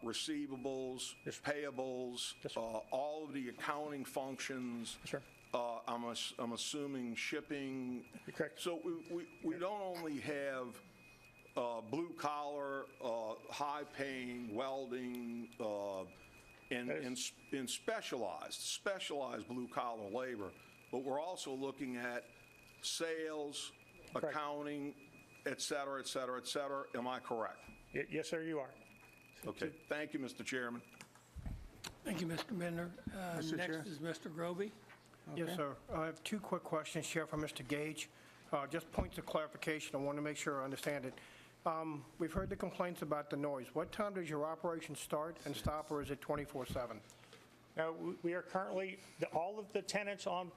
receivables, Yes. payables, Yes, sir. all of the accounting functions. Yes, sir. I'm assuming shipping. You're correct. So we don't only have blue collar, high paying welding, and specialized blue collar labor, but we're also looking at sales, Correct. accounting, et cetera, et cetera, et cetera. Am I correct? Yes, sir, you are. Okay. Thank you, Mr. Chairman. Thank you, Mr. Bender. Mr. Next Chair. is Mr. Groby. Yes, sir. I have two quick questions here for Mr. Gage. Just points of clarification. I want to make sure I understand it. We've heard the complaints about the noise. What time does your operation start and stop, or is it 24/7? Now, we are currently, all of the tenants on,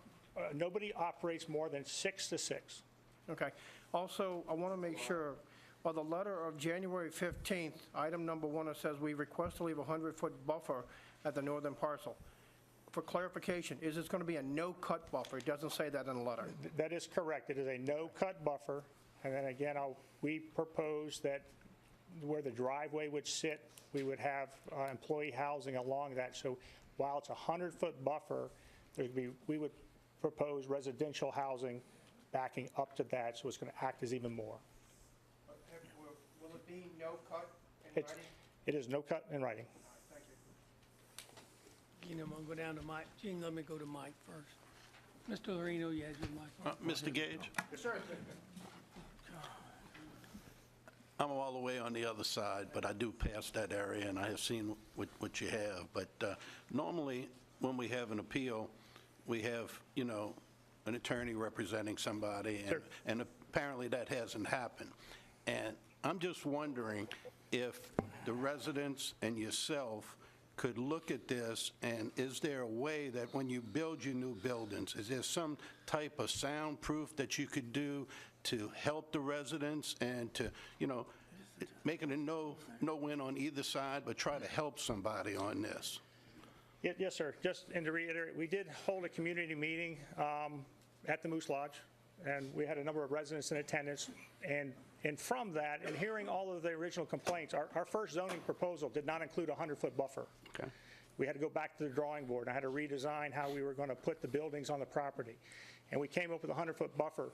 nobody operates more than 6 to 6. Okay. Also, I want to make sure, on the letter of January 15th, item number 1, it says, "We request to leave a 100-foot buffer at the northern parcel." For clarification, is this going to be a no-cut buffer? It doesn't say that in the letter. That is correct. It is a no-cut buffer. And then again, we propose that where the driveway would sit, we would have employee housing along that. So while it's a 100-foot buffer, we would propose residential housing backing up to that, so it's going to act as even more. Will it be no-cut in writing? It is no cut in writing. Thank you. Gene, I'm going to go down to Mike. Gene, let me go to Mike first. Mr. Lorino, you have your mic on. Mr. Gage? Yes, sir. I'm all the way on the other side, but I do pass that area, and I have seen what you have. But normally, when we have an appeal, we have, you know, an attorney representing somebody, and apparently that hasn't happened. And I'm just wondering if the residents and yourself could look at this, and is there a way that when you build your new buildings, is there some type of soundproof that you could do to help the residents and to, you know, make it a no-win on either side, but try to help somebody on this? Yes, sir. And to reiterate, we did hold a community meeting at the Moose Lodge, and we had a number of residents in attendance. And from that, and hearing all of the original complaints, our first zoning proposal did not include a 100-foot buffer. Okay. We had to go back to the drawing board. I had to redesign how we were going to put the buildings on the property. And we came up with a 100-foot buffer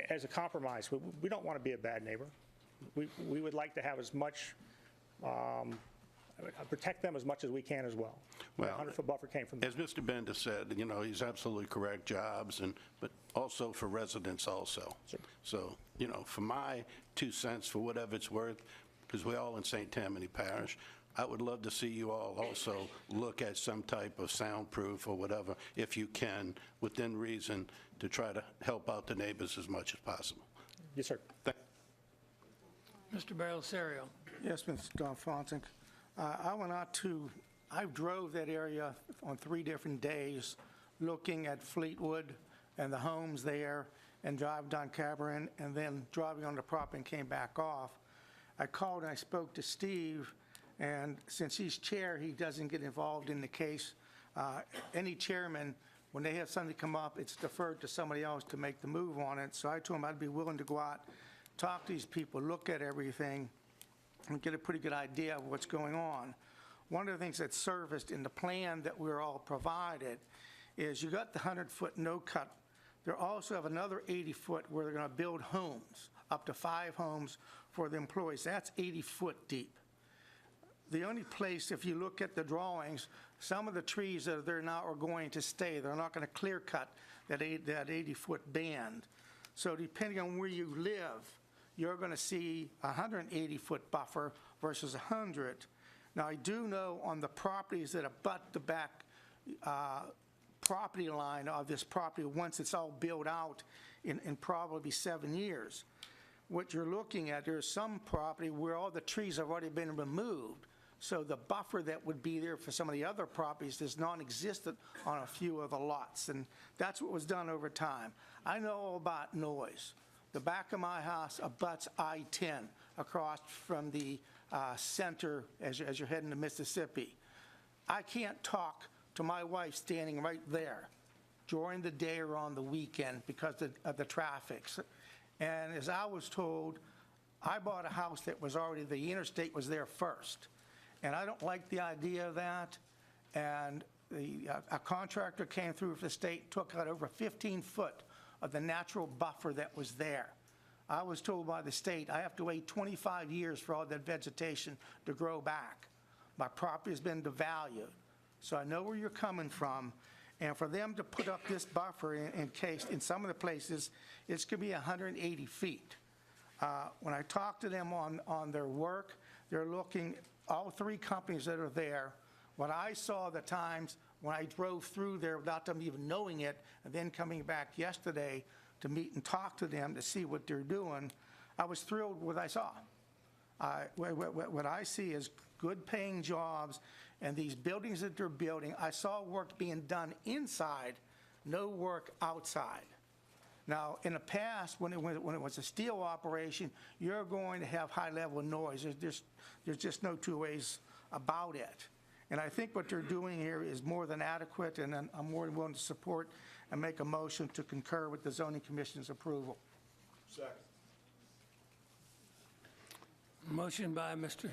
as a compromise. We don't want to be a bad neighbor. We would like to have as much, protect them as much as we can as well. Well, a 100-foot buffer came from that. As Mr. Bender said, you know, he's absolutely correct, jobs, but also for residents also. Sure. So, you know, for my 2 cents, for whatever it's worth, because we're all in St. Tammany Parish, I would love to see you all also look at some type of soundproof or whatever, if you can, within reason, to try to help out the neighbors as much as possible. Yes, sir. Mr. Belisario. Yes, Mr. Fontic. I drove that area on 3 different days, looking at Fleetwood and the homes there, and drive down Cabaret, and then driving on the property and came back off. I called and I spoke to Steve, and since he's chair, he doesn't get involved in the case. Any chairman, when they have something come up, it's deferred to somebody else to make the move on it. So I told him I'd be willing to go out, talk to these people, look at everything, and get a pretty good idea of what's going on. One of the things that's surfaced in the plan that we're all provided is you got the 100-foot no-cut. They also have another 80-foot where they're going to build homes, up to 5 homes for the employees. That's 80-foot deep. The only place, if you look at the drawings, some of the trees that are there now are going to stay. They're not going to clear cut that 80-foot band. So depending on where you live, you're going to see a 180-foot buffer versus 100. Now, I do know on the properties that abut the back property line of this property, once it's all built out in probably 7 years, what you're looking at, there's some property where all the trees have already been removed. So the buffer that would be there for some of the other properties is non-existent on a few of the lots. And that's what was done over time. I know all about noise. The back of my house abuts I-10 across from the center as you're heading to Mississippi. I can't talk to my wife standing right there during the day or on the weekend because of the traffic. And as I was told, I bought a house that was already, the interstate was there first. And I don't like the idea of that. And a contractor came through for the state, took out over 15 foot of the natural buffer that was there. I was told by the state I have to wait 25 years for all that vegetation to grow back. My property has been devalued. So I know where you're coming from. And for them to put up this buffer in case, in some of the places, it's going to be 180 feet. When I talk to them on their work, they're looking, all 3 companies that are there, what I saw the times when I drove through there without them even knowing it, and then coming back yesterday to meet and talk to them to see what they're doing, I was thrilled with what I saw. What I see is good paying jobs, and these buildings that they're building, I saw work being done inside, no work outside. Now, in the past, when it was a steel operation, you're going to have high level noise. There's just no 2 ways about it. And I think what they're doing here is more than adequate, and I'm more than willing to support and make a motion to concur with the Zoning Commission's approval. Second. Motion by Mr.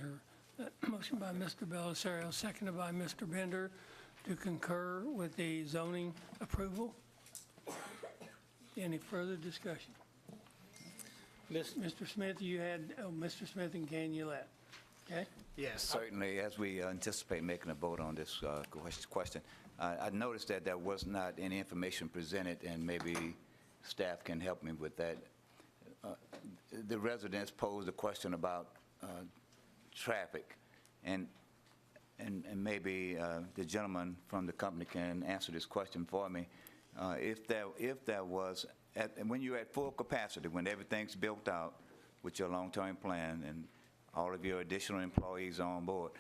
Belisario, seconded by Mr. Bender to concur with the zoning approval. Any further discussion? Mr. Smith, you had, Mr. Smith and Canulet. Okay? Yes. Certainly, as we anticipate making a vote on this question, I noticed that there was not any information presented, and maybe staff can help me with that. the residents posed a question about traffic, and maybe the gentleman from the company can answer this question for me. If there was, when you're at full capacity, when everything's built out with your long-term plan and all of your additional employees on board,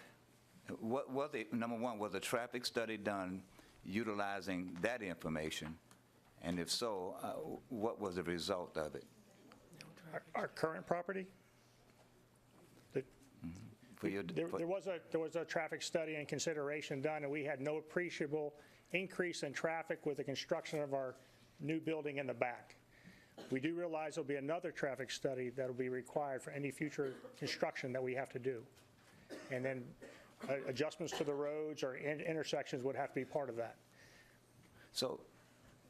what was it, number one, was a traffic study done utilizing that information? And if so, what was the result of it? Our current property? There was a traffic study and consideration done, and we had no appreciable increase in traffic with the construction of our new building in the back. We do realize there'll be another traffic study that'll be required for any future construction that we have to do. And then adjustments to the roads or intersections would have to be part of that. So,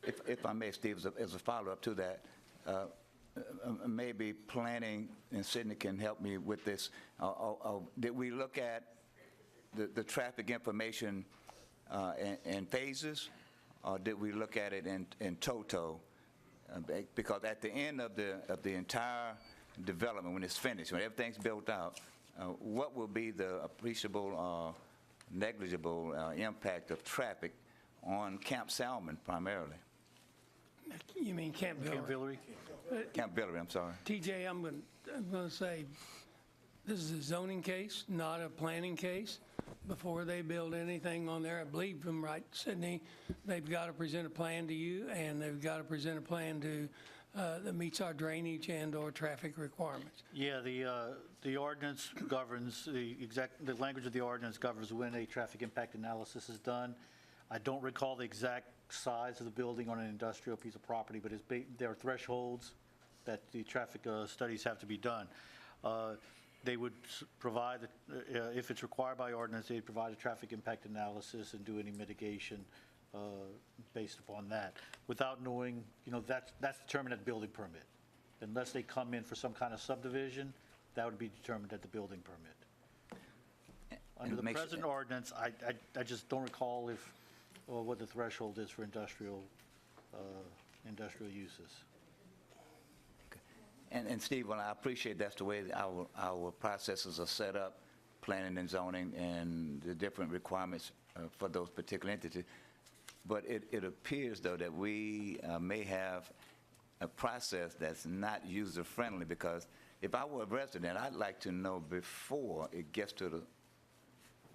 if I may, Steve, as a follow-up to that, maybe planning, and Sydney can help me with this, did we look at the traffic information in phases, or did we look at it in total? Because at the end of the entire development, when it's finished, when everything's built out, what will be the appreciable or negligible impact of traffic on Camp Salmon primarily? You mean Camp Villery? Camp Villery, I'm sorry. TJ, I'm going to say, this is a zoning case, not a planning case. Before they build anything on there, I believe from right, Sydney, they've got to present a plan to you, and they've got to present a plan to that meets our drainage and/or traffic requirements. Yeah, the ordinance governs, the language of the ordinance governs when a traffic impact analysis is done. I don't recall the exact size of the building on an industrial piece of property, but there are thresholds that the traffic studies have to be done. They would provide, if it's required by ordinance, they'd provide a traffic impact analysis and do any mitigation based upon that. Without knowing, that's determined at building permit. Unless they come in for some kind of subdivision, that would be determined at the building permit. Under the present ordinance, I just don't recall what the threshold is for industrial uses. And Steve, well, I appreciate that's the way our processes are set up, planning and zoning, and the different requirements for those particular entities. But it appears, though, that we may have a process that's not user-friendly, because if I were a resident, I'd like to know before it gets to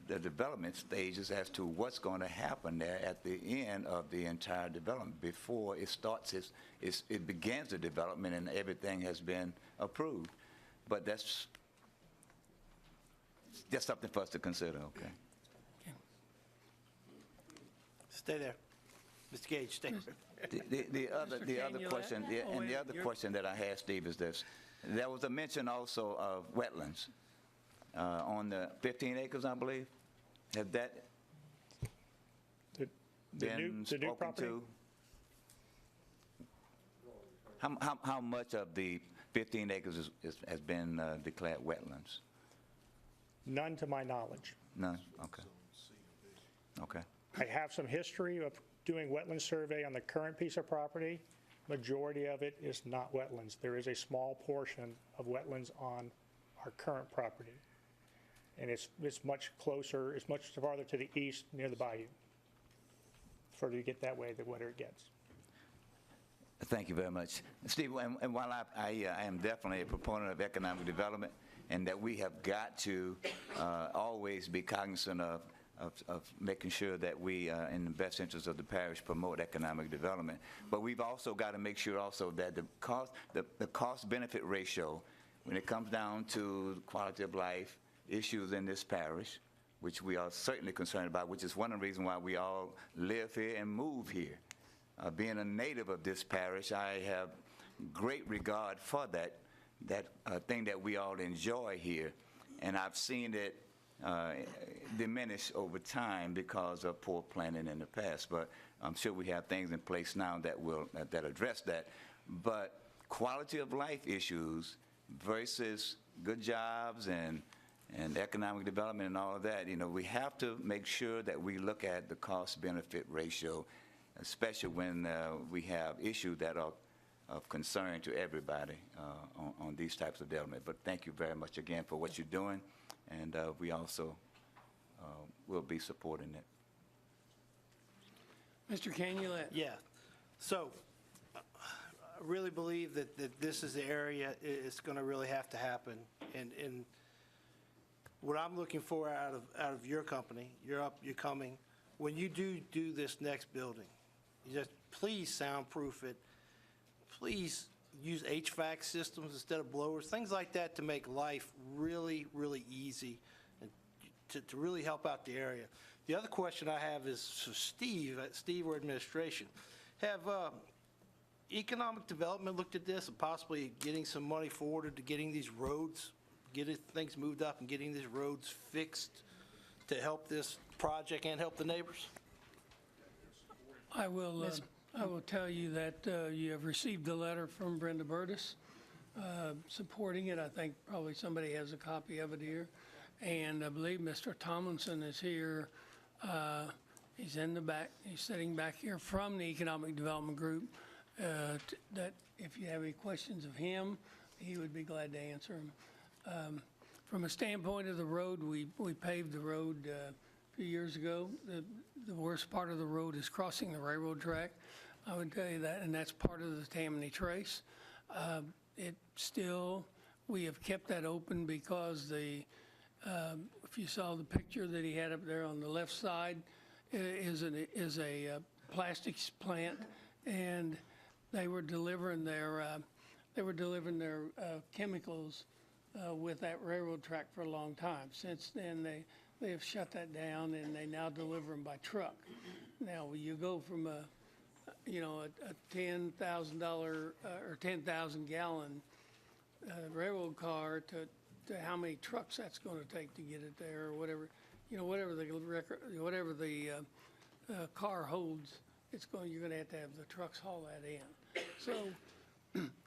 the development stages as to what's going to happen there at the end of the entire development before it starts, it begins the development and everything has been approved. But that's just something for us to consider, okay? Stay there. Mr. Gage, stay there. The other question, the other question that I had, Steve, is this. There was a mention also of wetlands on the 15 acres, I believe. Have that been spoken to? How much of the 15 acres has been declared wetlands? None to my knowledge. None? Okay. Okay. I have some history of doing wetland survey on the current piece of property. Majority of it is not wetlands. There is a small portion of wetlands on our current property. And it's much closer, it's much farther to the east near the bayou. The further you get that way, the wetter it gets. Thank you very much. Steve, and while I am definitely a proponent of economic development, and that we have got to always be cognizant of making sure that we, in the best interest of the parish, promote economic development. But we've also got to make sure also that the cost-benefit ratio, when it comes down to quality of life issues in this parish, which we are certainly concerned about, which is one of the reasons why we all live here and move here. Being a native of this parish, I have great regard for that thing that we all enjoy here, and I've seen it diminish over time because of poor planning in the past. But I'm sure we have things in place now that address that. But quality of life issues versus good jobs and economic development and all of that, we have to make sure that we look at the cost-benefit ratio, especially when we have issues that are of concern to everybody on these types of development. But thank you very much again for what you're doing, and we also will be supporting it. Mr. Canulet? Yeah. So I really believe that this is the area it's going to really have to happen. And what I'm looking for out of your company, you're coming, when you do this next building, you just please soundproof it. Please use HVAC systems instead of blowers, things like that to make life really, really easy and to really help out the area. The other question I have is for Steve or administration. Have economic development looked at this and possibly getting some money forwarded to getting these roads, getting things moved up and getting these roads fixed to help this project and help the neighbors? I will tell you that you have received a letter from Brenda Burtis supporting it. I think probably somebody has a copy of it here. And I believe Mr. Tomlinson is here. He's in the back. He's sitting back here from the Economic Development Group. That if you have any questions of him, he would be glad to answer them. From a standpoint of the road, we paved the road a few years ago. The worst part of the road is crossing the railroad track. I would tell you that, and that's part of the Tammany Trace. We have kept that open because if you saw the picture that he had up there on the left side, is a plastics plant, and they were delivering their chemicals with that railroad track for a long time. Since then, they have shut that down, and they now deliver them by truck. Now, you go from a $10,000 or 10,000 gallon railroad car to how many trucks that's going to take to get it there, or whatever the car holds, you're going to have the trucks haul that in. So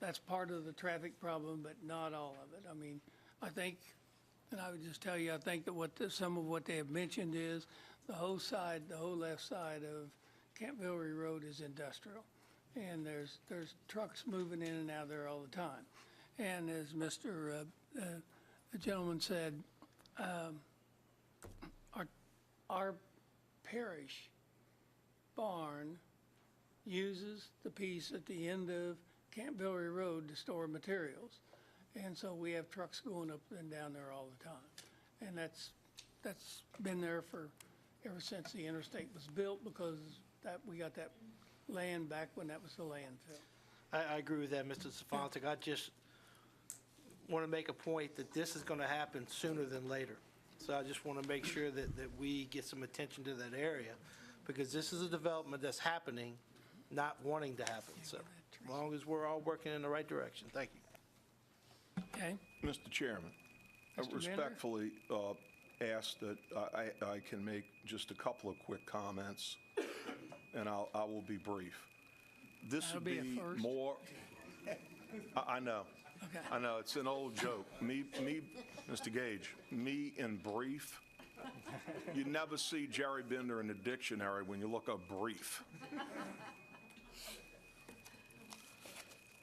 that's part of the traffic problem, but not all of it. I mean, I think, and I would just tell you, I think that some of what they have mentioned is the whole left side of Campbellary Road is industrial, and there's trucks moving in and out there all the time. And as Mr. The gentleman said, our parish barn uses the piece at the end of Campbellary Road to store materials. And so we have trucks going up and down there all the time. And that's been there ever since the interstate was built, because we got that land back when that was the landfill. I agree with that, Mr. Stefanczyk. I just want to make a point that this is going to happen sooner than later. So I just want to make sure that we get some attention to that area, because this is a development that's happening, not wanting to happen. So as long as we're all working in the right direction. Thank you. Okay. Mr. Chairman, I respectfully ask that I can make just a couple of quick comments, and I will be brief. This would be more. I know. Okay. I know, it's an old joke. Me, Mr. Gage, me in brief. You never see Jerry Bender in the dictionary when you look up brief.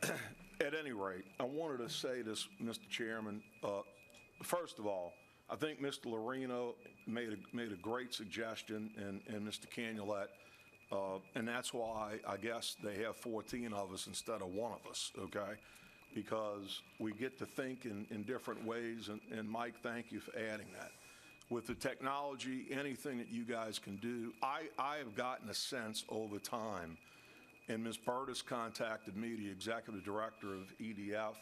At any rate, I wanted to say this, Mr. Chairman. First of all, I think Mr. Lorino made a great suggestion, and Mr. Canulet, and that's why I guess they have 14 of us instead of one of us, okay? Because we get to think in different ways, and Mike, thank you for adding that. With the technology, anything that you guys can do, I have gotten a sense over time, and Ms. Burtis contacted me, the executive director of EDF,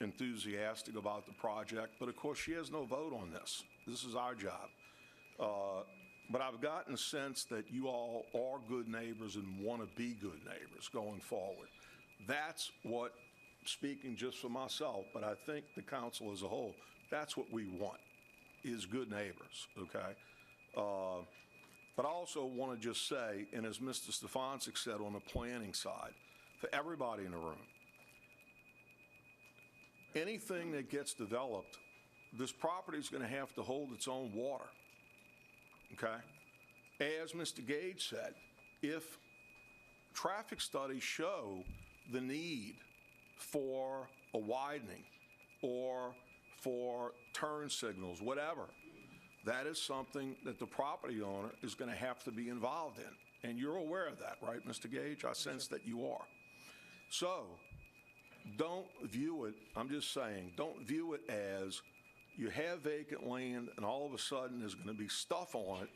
enthusiastic about the project, but of course she has no vote on this. This is our job. But I've gotten a sense that you all are good neighbors and want to be good neighbors going forward. That's what, speaking just for myself, but I think the council as a whole, that's what we want, is good neighbors, okay? But I also want to just say, and as Mr. Stefanczyk said on the planning side, for everybody in the room, anything that gets developed, this property is going to have to hold its own water, okay? As Mr. Gage said, if traffic studies show the need for a widening or for turn signals, whatever, that is something that the property owner is going to have to be involved in. And you're aware of that, right, Mr. Gage? I sense that you are. So don't view it, I'm just saying, don't view it as you have vacant land and all of a sudden there's going to be stuff on it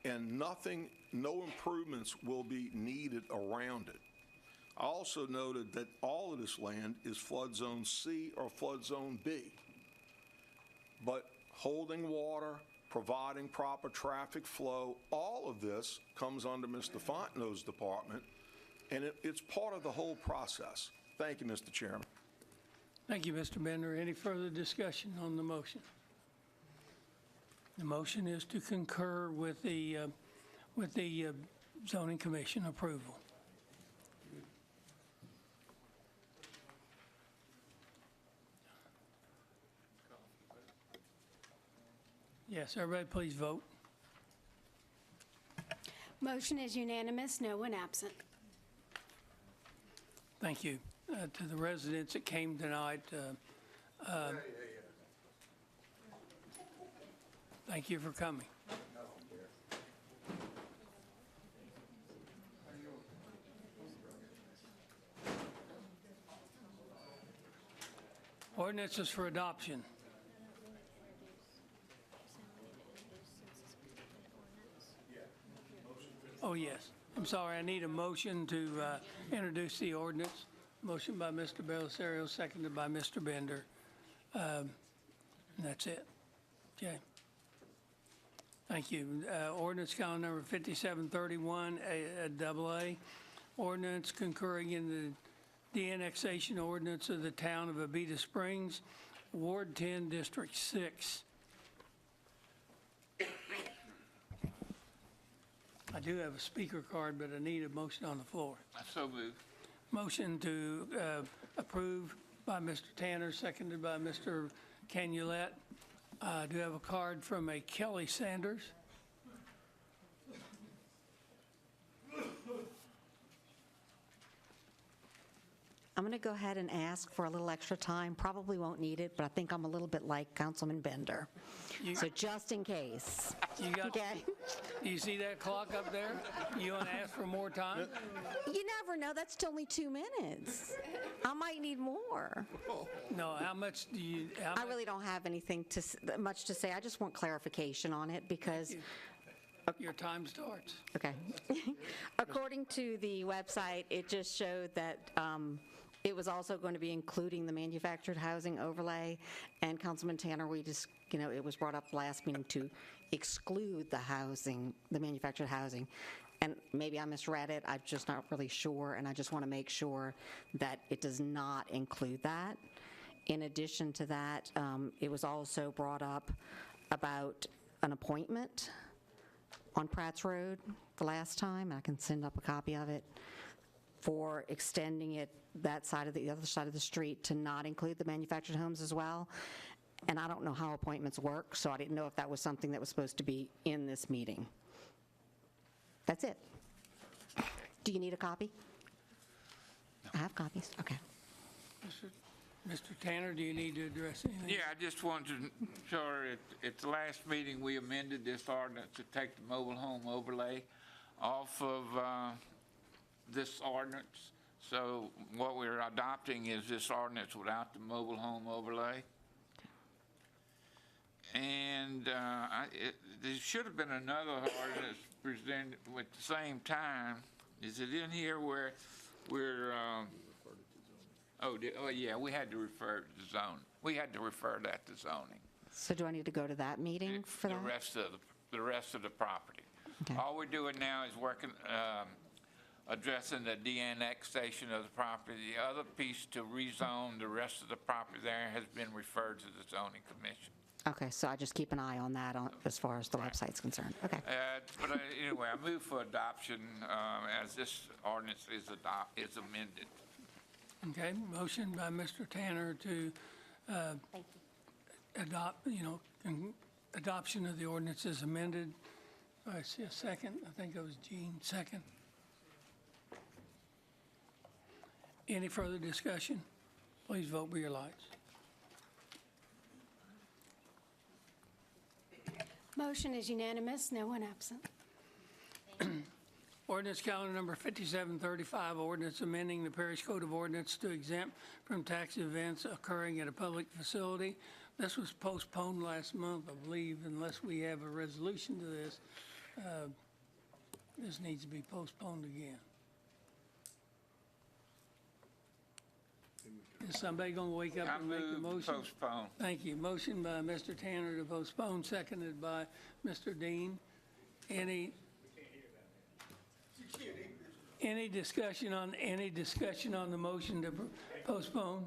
and nothing, no improvements will be needed around it. I also noted that all of this land is flood zone C or flood zone B. But holding water, providing proper traffic flow, all of this comes under Mr. Fontenot's department, and it's part of the whole process. Thank you, Mr. Chairman. Thank you, Mr. Bender. Any further discussion on the motion? The motion is to concur with the zoning commission approval. Yes, everybody please vote. Motion is unanimous, no one absent. Thank you. To the residents that came tonight, thank you for coming. Ordinances for adoption. Oh, yes. I'm sorry, I need a motion to introduce the ordinance. Motion by Mr. Belisario, seconded by Mr. Bender. And that's it. Okay. Thank you. Ordinance calendar number 5731, AA. Ordinance concurring in the de-annexation ordinance of the town of Abita Springs, Ward 10, District 6. I do have a speaker card, but I need a motion on the floor. So moved. Motion to approve by Mr. Tanner, seconded by Mr. Canulet. Do have a card from a Kelly Sanders. I'm going to go ahead and ask for a little extra time. Probably won't need it, but I think I'm a little bit like Councilman Bender. So just in case. You got, okay? Do you see that clock up there? You want to ask for more time? You never know. That's only 2 minutes. I might need more. No, how much do you... I really don't have anything much to say. I just want clarification on it because... Your time starts. Okay. According to the website, it just showed that it was also going to be including the manufactured housing overlay. And Councilman Tanner, we just, it was brought up last meeting to exclude the housing, the manufactured housing. And maybe I misread it. I'm just not really sure. And I just want to make sure that it does not include that. In addition to that, it was also brought up about an appointment on Pratt's Road the last time. I can send up a copy of it for extending it that side of the other side of the street to not include the manufactured homes as well. And I don't know how appointments work, so I didn't know if that was something that was supposed to be in this meeting. That's it. Do you need a copy? No. I have copies. Okay. Mr. Tanner, do you need to address anything? Yeah, I just wanted to, sure, at the last meeting, we amended this ordinance to take the mobile home overlay off of this ordinance. So what we're adopting is this ordinance without the mobile home overlay. And there should have been another ordinance presented at the same time. Is it in here where we're... Oh, yeah, we had to refer to zoning. We had to refer that to zoning. So do I need to go to that meeting for that? The rest of the property. Okay. All we're doing now is working, addressing the de-annexation of the property. The other piece to rezone the rest of the property there has been referred to the zoning commission. Okay, so I just keep an eye on that as far as the website's concerned. Okay. But anyway, I move for adoption as this ordinance is amended. Okay, motion by Mr. Tanner to adopt, adoption of the ordinance is amended. I see a second. I think it was Gene, second. Any further discussion? Please vote with your lights. Motion is unanimous, no one absent. Ordinance calendar number 5735, ordinance amending the Parish Code of Ordinance to exempt from tax events occurring at a public facility. This was postponed last month, I believe, unless we have a resolution to this. This needs to be postponed again. Is somebody going to wake up and make the motion? Postpone. Thank you. Motion by Mr. Tanner to postpone, seconded by Mr. Dean. Any discussion on the motion to postpone?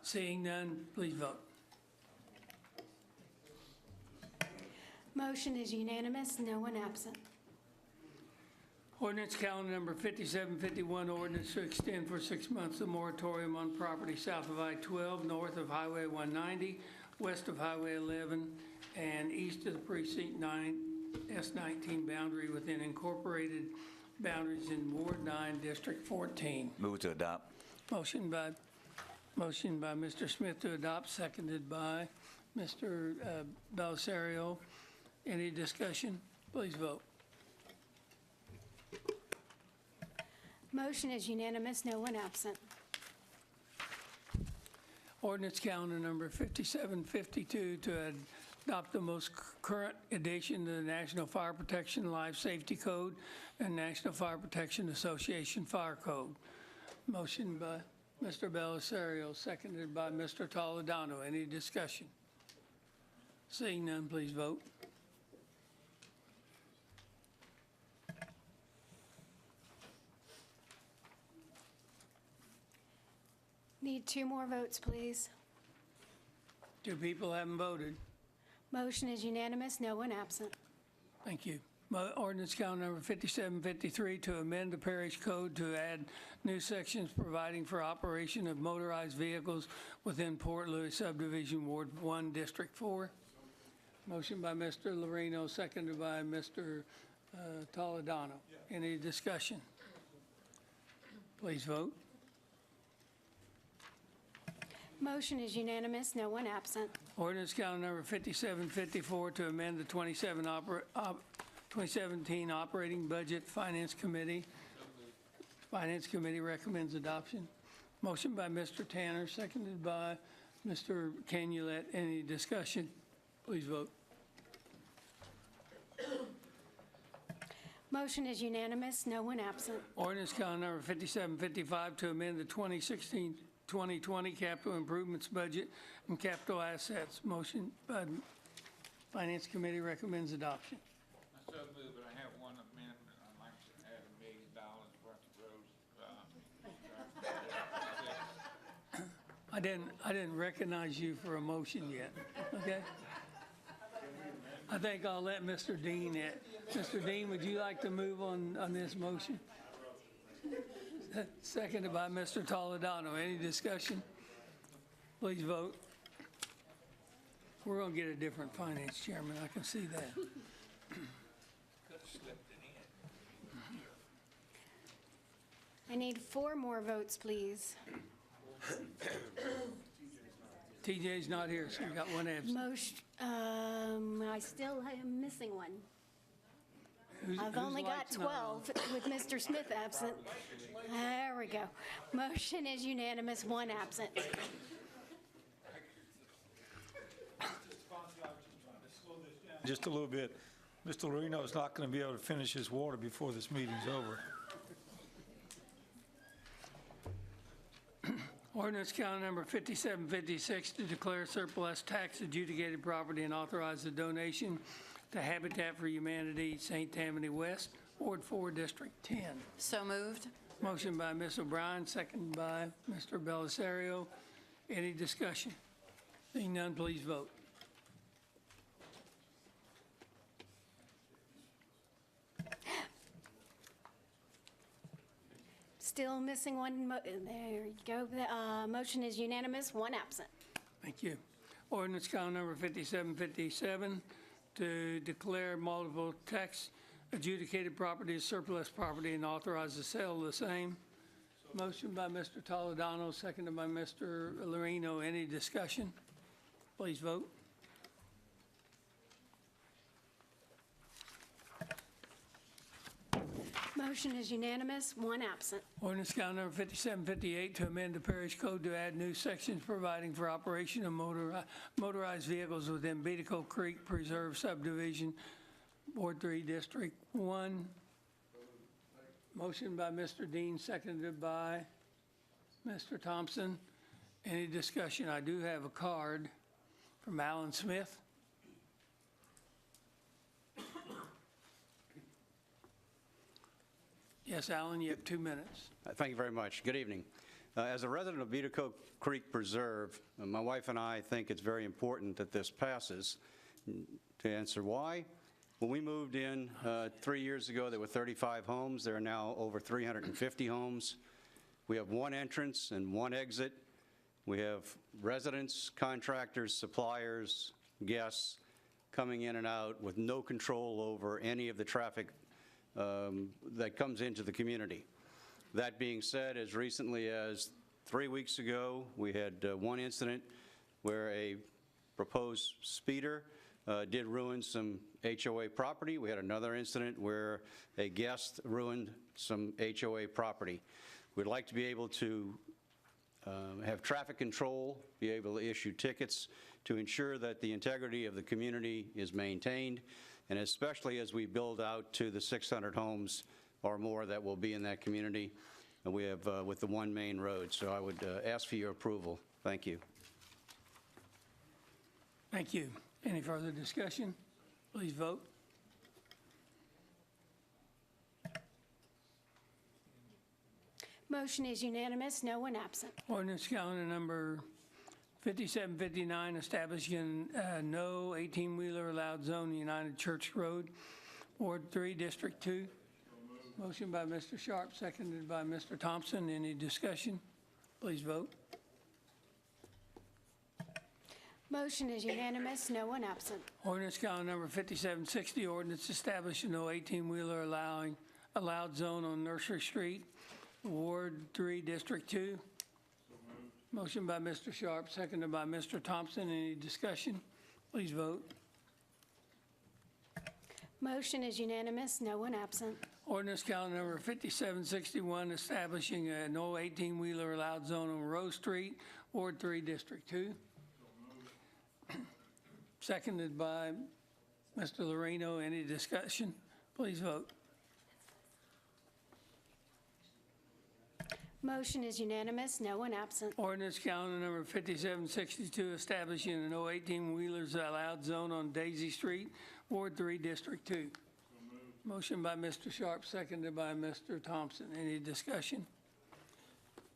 Seeing none, please vote. Motion is unanimous, no one absent. Ordinance calendar number 5751, ordinance to extend for 6 months the moratorium on property south of I-12, north of Highway 190, west of Highway 11, and east of the Precinct 9 S19 boundary within incorporated boundaries in Ward 9, District 14. Move to adopt. Motion by Mr. Smith to adopt, seconded by Mr. Belisario. Any discussion? Please vote. Motion is unanimous, no one absent. Ordinance calendar number 5752 to adopt the most current edition to the National Fire Protection Life Safety Code and National Fire Protection Association Fire Code. Motion by Mr. Belisario, seconded by Mr. Toledano. Any discussion? Seeing none, please vote. Need 2 more votes, please. 2 people haven't voted. Motion is unanimous, no one absent. Thank you. Ordinance calendar number 5753 to amend the parish code to add new sections providing for operation of motorized vehicles within Port Louis subdivision, Ward 1, District 4. Motion by Mr. Loreno, seconded by Mr. Toledano. Any discussion? Please vote. Motion is unanimous, no one absent. Ordinance calendar number 5754 to amend the 2017 operating budget. Finance Committee recommends adoption. Motion by Mr. Tanner, seconded by Mr. Canulet. Any discussion? Please vote. Motion is unanimous, no one absent. Ordinance calendar number 5755 to amend the 2020 capital improvements budget and capital assets. Motion by Finance Committee recommends adoption. I so move, but I have one amendment. I'd like to add $1 million worth of roads. I didn't recognize you for a motion yet, okay? I think I'll let Mr. Dean in. Mr. Dean, would you like to move on this motion? Seconded by Mr. Toledano. Any discussion? Please vote. We're going to get a different finance chairman. I can see that. I need 4 more votes, please. TJ's not here, so we got one absent. Motion, I still am missing one. I've Whose only got light's not on? 12 with Mr. Smith absent. There we go. Motion is unanimous, 1 absent. Just a little bit. Mr. Loreno is not going to be able to finish his water before this meeting's over. Ordinance calendar number 5756 to declare surplus tax adjudicated property and authorize the donation to Habitat for Humanity, St. Tammany West, Ward 4, District 10. So moved. Motion by Ms. O'Brien, seconded by Mr. Belisario. Any discussion? Seeing none, please vote. Still missing one. There you go. Motion is unanimous, 1 absent. Thank you. Ordinance calendar number 5757 to declare multiple tax adjudicated property as surplus property and authorize the sale of the same. Motion by Mr. Toledano, seconded by Mr. Lorino. Any discussion? Please vote. Motion is unanimous, one absent. Ordinance count number 5758 to amend the parish code to add new sections providing for operation of motorized vehicles within Beatico Creek Preserve subdivision, Ward 3, District 1. Motion by Mr. Dean, seconded by Mr. Thompson. Any discussion? I do have a card from Alan Smith. Yes, Alan, you have 2 minutes. Thank you very much. Good evening. As a resident of Beatico Creek Preserve, my wife and I think it's very important that this passes. To answer why, when we moved in 3 years ago, there were 35 homes. There are now over 350 homes. We have one entrance and one exit. We have residents, contractors, suppliers, guests coming in and out with no control over any of the traffic that comes into the community. That being said, as recently as 3 weeks ago, we had one incident where a proposed speeder did ruin some HOA property. We had another incident where a guest ruined some HOA property. We'd like to be able to have traffic control, be able to issue tickets to ensure that the integrity of the community is maintained, and especially as we build out to the 600 homes or more that will be in that community, and we have with the one main road. So I would ask for your approval. Thank you. Thank you. Any further discussion? Please vote. Motion is unanimous, no one absent. Ordinance calendar number 5759, establishing no 18-wheeler allowed zone in United Church Road, Ward 3, District 2. Motion by Mr. Sharp, seconded by Mr. Thompson. Any discussion? Please vote. Motion is unanimous, no one absent. Ordinance calendar number 5760, ordinance establishing no 18-wheeler allowed zone on Nursery Street, Ward 3, District 2. Motion by Mr. Sharp, seconded by Mr. Thompson. Any discussion? Please vote. Motion is unanimous, no one absent. Ordinance calendar number 5761, establishing a no 18-wheeler allowed zone on Rose Street, Ward 3, District 2. Seconded by Mr. Lorino. Any discussion? Please vote. Motion is unanimous, no one absent. Ordinance calendar number 5762, establishing a no 18-wheelers allowed zone on Daisy Street, Ward 3, District 2. Motion by Mr. Sharp, seconded by Mr. Thompson. Any discussion?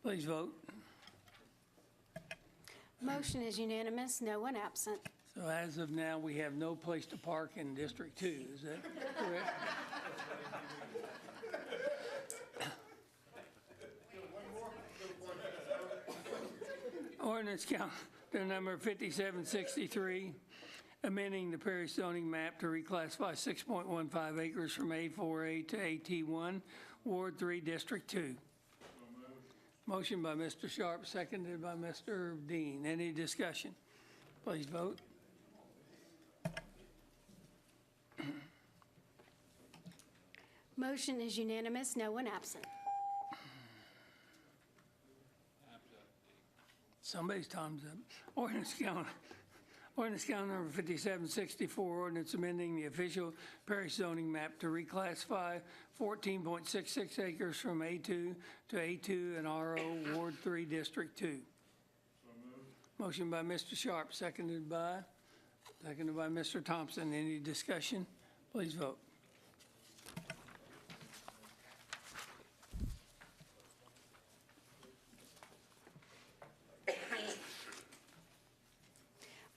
Please vote. Motion is unanimous, no one absent. So as of now, we have no place to park in District 2. Is that correct? Ordinance calendar number 5763, amending the Parish zoning map to reclassify 6.15 acres from A4A to AT1, Ward 3, District 2. Motion by Mr. Sharp, seconded by Mr. Dean. Any discussion? Please vote. Motion is unanimous, no one absent. Somebody's time's up. Ordinance calendar number 5764, ordinance amending the official parish zoning map to reclassify 14.66 acres from A2 to A2 and RO, Ward 3, District 2. Motion by Mr. Sharp, seconded by Mr. Thompson. Any discussion? Please vote.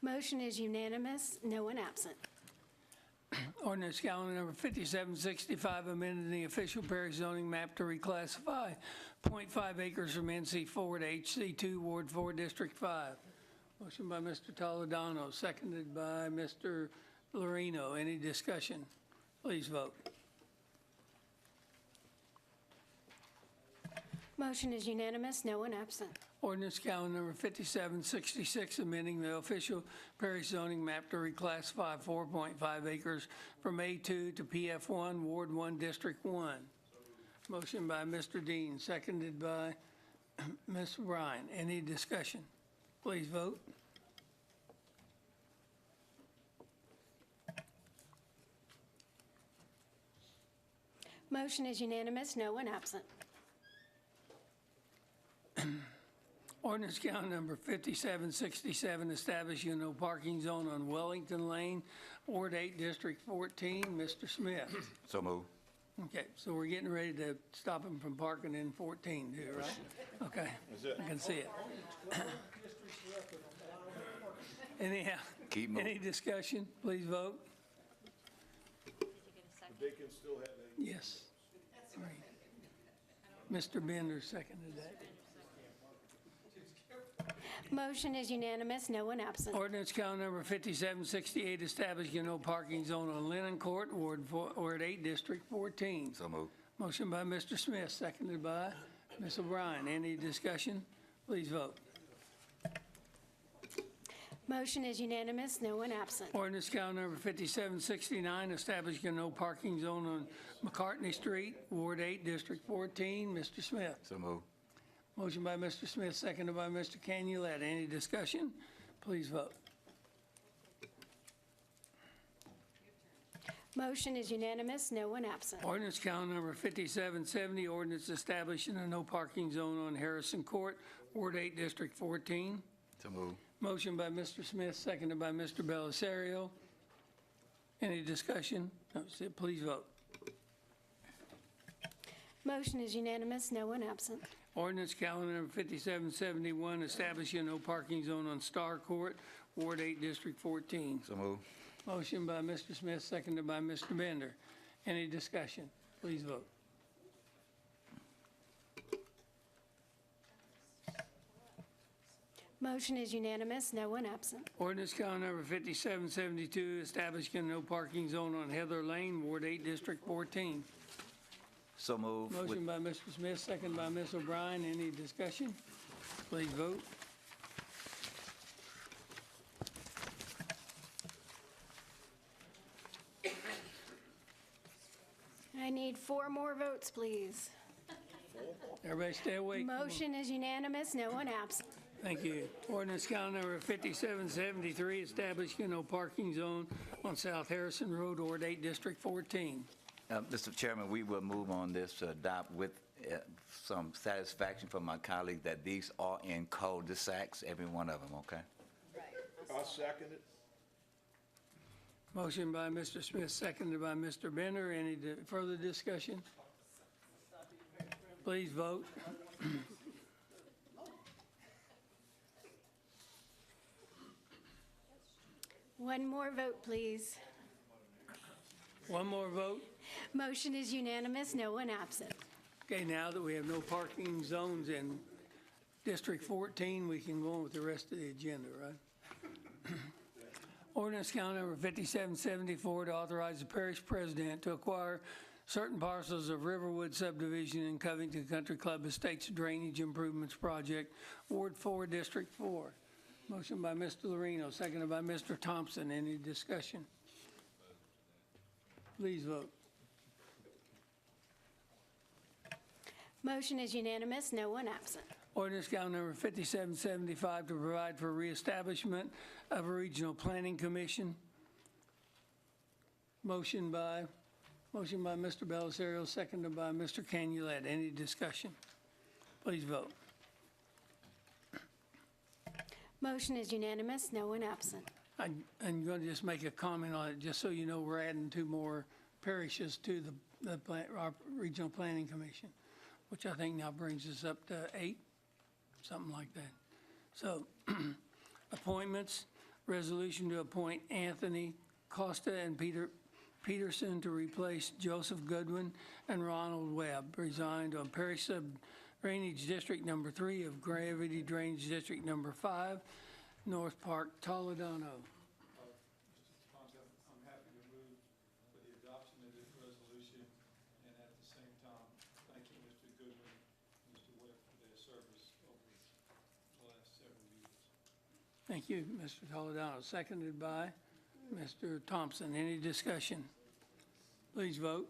Motion is unanimous, no one absent. Ordinance calendar number 5765, amending the official parish zoning map to reclassify 0.5 acres from NC4 to HC2, Ward 4, District 5. Motion by Mr. Toledano, seconded by Mr. Lorino. Any discussion? Please vote. Motion is unanimous, no one absent. Ordinance calendar number 5766, amending the official parish zoning map to reclassify 4.5 acres from A2 to PF1, Ward 1, District 1. Motion by Mr. Dean, seconded by Ms. Bryan. Any discussion? Please vote. Motion is unanimous, no one absent. Ordinance count number 5767, establishing a no parking zone on Wellington Lane, Ward 8, District 14. Mr. Smith. So move. Okay, so we're getting ready to stop them from parking in 14, too, right? Okay, I can see it. Anyhow, Keep moving. any discussion? Please vote. They can still have a... Yes. Mr. Bender seconded that. Motion is unanimous, no one absent. Ordinance count number 5768, establishing a no parking zone on Lennon Court, Ward 8, District 14. So move. Motion by Mr. Smith, seconded by Ms. O'Brien. Any discussion? Please vote. Motion is unanimous, no one absent. Ordinance count number 5769, establishing a no parking zone on McCartney Street, Ward 8, District 14. Mr. Smith. So move. Motion by Mr. Smith, seconded by Mr. Canulette. Any discussion? Please vote. Motion is unanimous, no one absent. Ordinance count number 5770, ordinance establishing a no parking zone on Harrison Court, Ward 8, District 14. So move. Motion by Mr. Smith, seconded by Mr. Belisario. Any discussion? No, please vote. Motion is unanimous, no one absent. Ordinance calendar number 5771, establishing a no parking zone on Star Court, Ward 8, District 14. So move. Motion by Mr. Smith, seconded by Mr. Bender. Any discussion? Please vote. Motion is unanimous, no one absent. Ordinance calendar number 5772, establishing a no parking zone on Heather Lane, Ward 8, District 14. So move. Motion by Mr. Smith, seconded by Ms. O'Brien. Any discussion? Please vote. I need 4 more votes, please. Everybody stay awake. Come on. Motion is unanimous, no one absent. Thank you. Ordinance count number 5773, establishing a no parking zone on South Harrison Road, Ward 8, District 14. Mr. Chairman, we will move on this to adopt with some satisfaction from my colleague that these are in cul-de-sacs, every one of them, okay? I'll second it. Motion by Mr. Smith, seconded by Mr. Bender. Any further discussion? Please vote. One more vote, please. One more vote. Motion is unanimous, no one absent. Okay, now that we have no parking zones in District 14, we can go on with the rest of the agenda, right? Ordinance count number 5774 to authorize the parish president to acquire certain parcels of Riverwood subdivision in Covington Country Club Estates Drainage Improvements Project, Ward 4, District 4. Motion by Mr. Lorino, seconded by Mr. Thompson. Any discussion? Please vote. Motion is unanimous, no one absent. Ordinance count number 5775 to provide for reestablishment of a regional planning commission. Motion by Mr. Belisario, seconded by Mr. Canulette. Any discussion? Please vote. Motion is unanimous, no one absent. I'm going to just make a comment on it, just so you know, we're adding 2 more parishes to our regional planning commission, which I think now brings us up to 8, something like that. So, appointments, resolution to appoint Anthony Costa and Peterson to replace Joseph Goodwin and Ronald Webb, resigned on Parish Sub Drainage District Number 3 of Gravity Drainage District Number 5, North Park, Toledano. I'm happy to move for the adoption of this resolution, and at the same time, thank you, Mr. Goodwin, Mr. Webb, Thank you, Mr. Toledano. Seconded by Mr. Thompson. Any discussion? Please vote.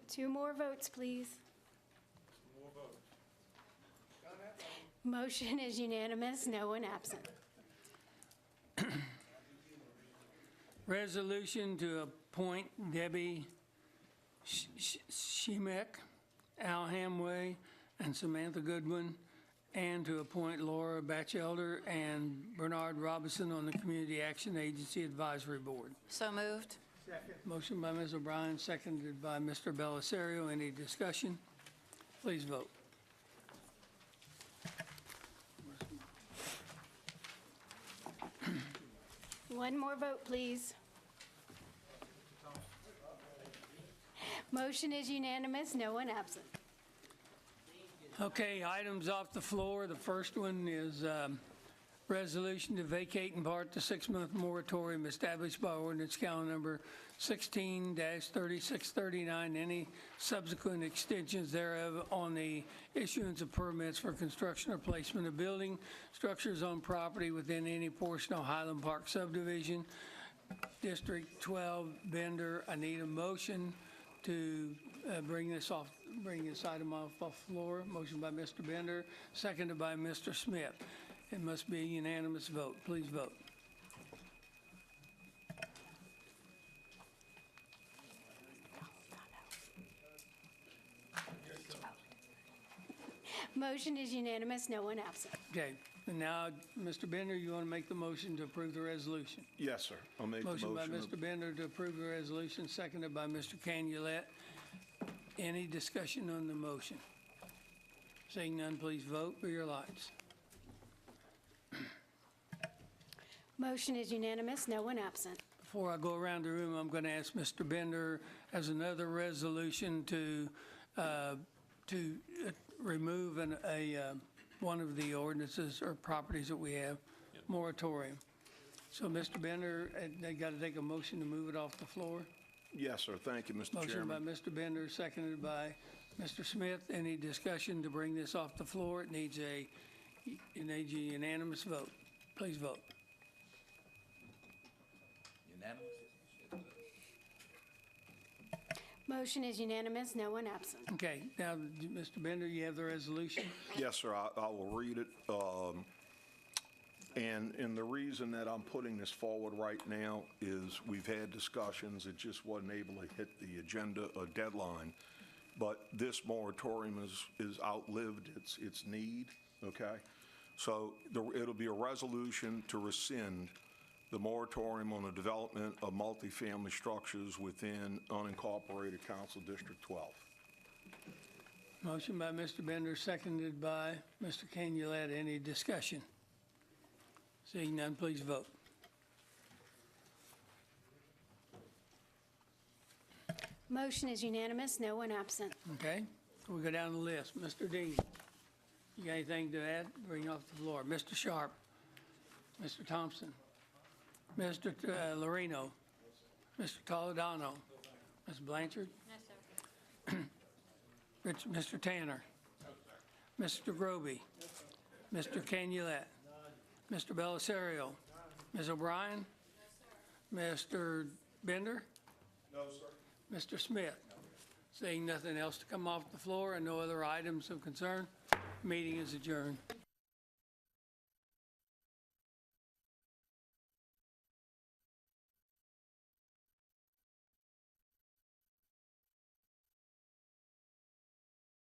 Two more votes, please. Motion is unanimous, no one absent. Resolution to appoint Debbie Shemek, Al Hamway, and Samantha Goodwin, and to appoint Laura Batchelder and Bernard Robinson on the Community Action Agency Advisory Board. So moved. Motion by Ms. O'Brien, seconded by Mr. Bellisario. Any discussion? Please vote. One more vote, please. Motion is unanimous, no one absent. Okay, items off the floor. The first one is resolution to vacate in part the 6-month moratorium established by ordinance calendar number 16-3639, any subsequent extensions thereof on the issuance of permits for construction or placement of building structures on property within any portion of Highland Park subdivision. District 12 Bender, I need a motion to bring this item off the floor. Motion by Mr. Bender, seconded by Mr. Smith. It must be a unanimous vote. Please vote. Motion is unanimous, no one absent. Okay, and now, Mr. Bender, you want to make the motion to approve the resolution? Yes, sir. I'll make the motion. Motion by Mr. Bender to approve the resolution, seconded by Mr. Canulette. Any discussion on the motion? Seeing none, please vote for your lights. Motion is unanimous, no one absent. Before I go around the room, I'm going to ask Mr. Bender as another resolution to remove one of the ordinances or properties that we have, moratorium. So, Mr. Bender, they got to take a motion to move it off the floor. Yes, sir. Thank you, Mr. Motion by Chairman. Mr. Bender, seconded by Mr. Smith. Any discussion to bring this off the floor? It needs a unanimous vote. Please vote. Unanimous? Motion is unanimous, no one absent. Okay, now, Mr. Bender, you have the resolution? Yes, sir. I will read it. And the reason that I'm putting this forward right now is we've had discussions. It just wasn't able to hit the agenda deadline. But this moratorium is outlived its need, okay? So it'll be a resolution to rescind the moratorium on the development of multifamily structures within unincorporated Council District 12. Motion by Mr. Bender, seconded by Mr. Canulette. Any discussion? Seeing none, please vote. Motion is unanimous, no one absent. Okay, we go down the list. Mr. Dean, you got anything to add? Bring off the floor. Mr. Sharp, Mr. Thompson, Mr. Lorino, Mr. Toledano, Ms. Blanchard, Mr. Tanner, Mr. Groby, Mr. Canulette, Mr. Bellisario, Ms. O'Brien, Mr. Bender, No, sir. Mr. Smith. Seeing nothing else to come off the floor and no other items of concern, meeting is adjourned.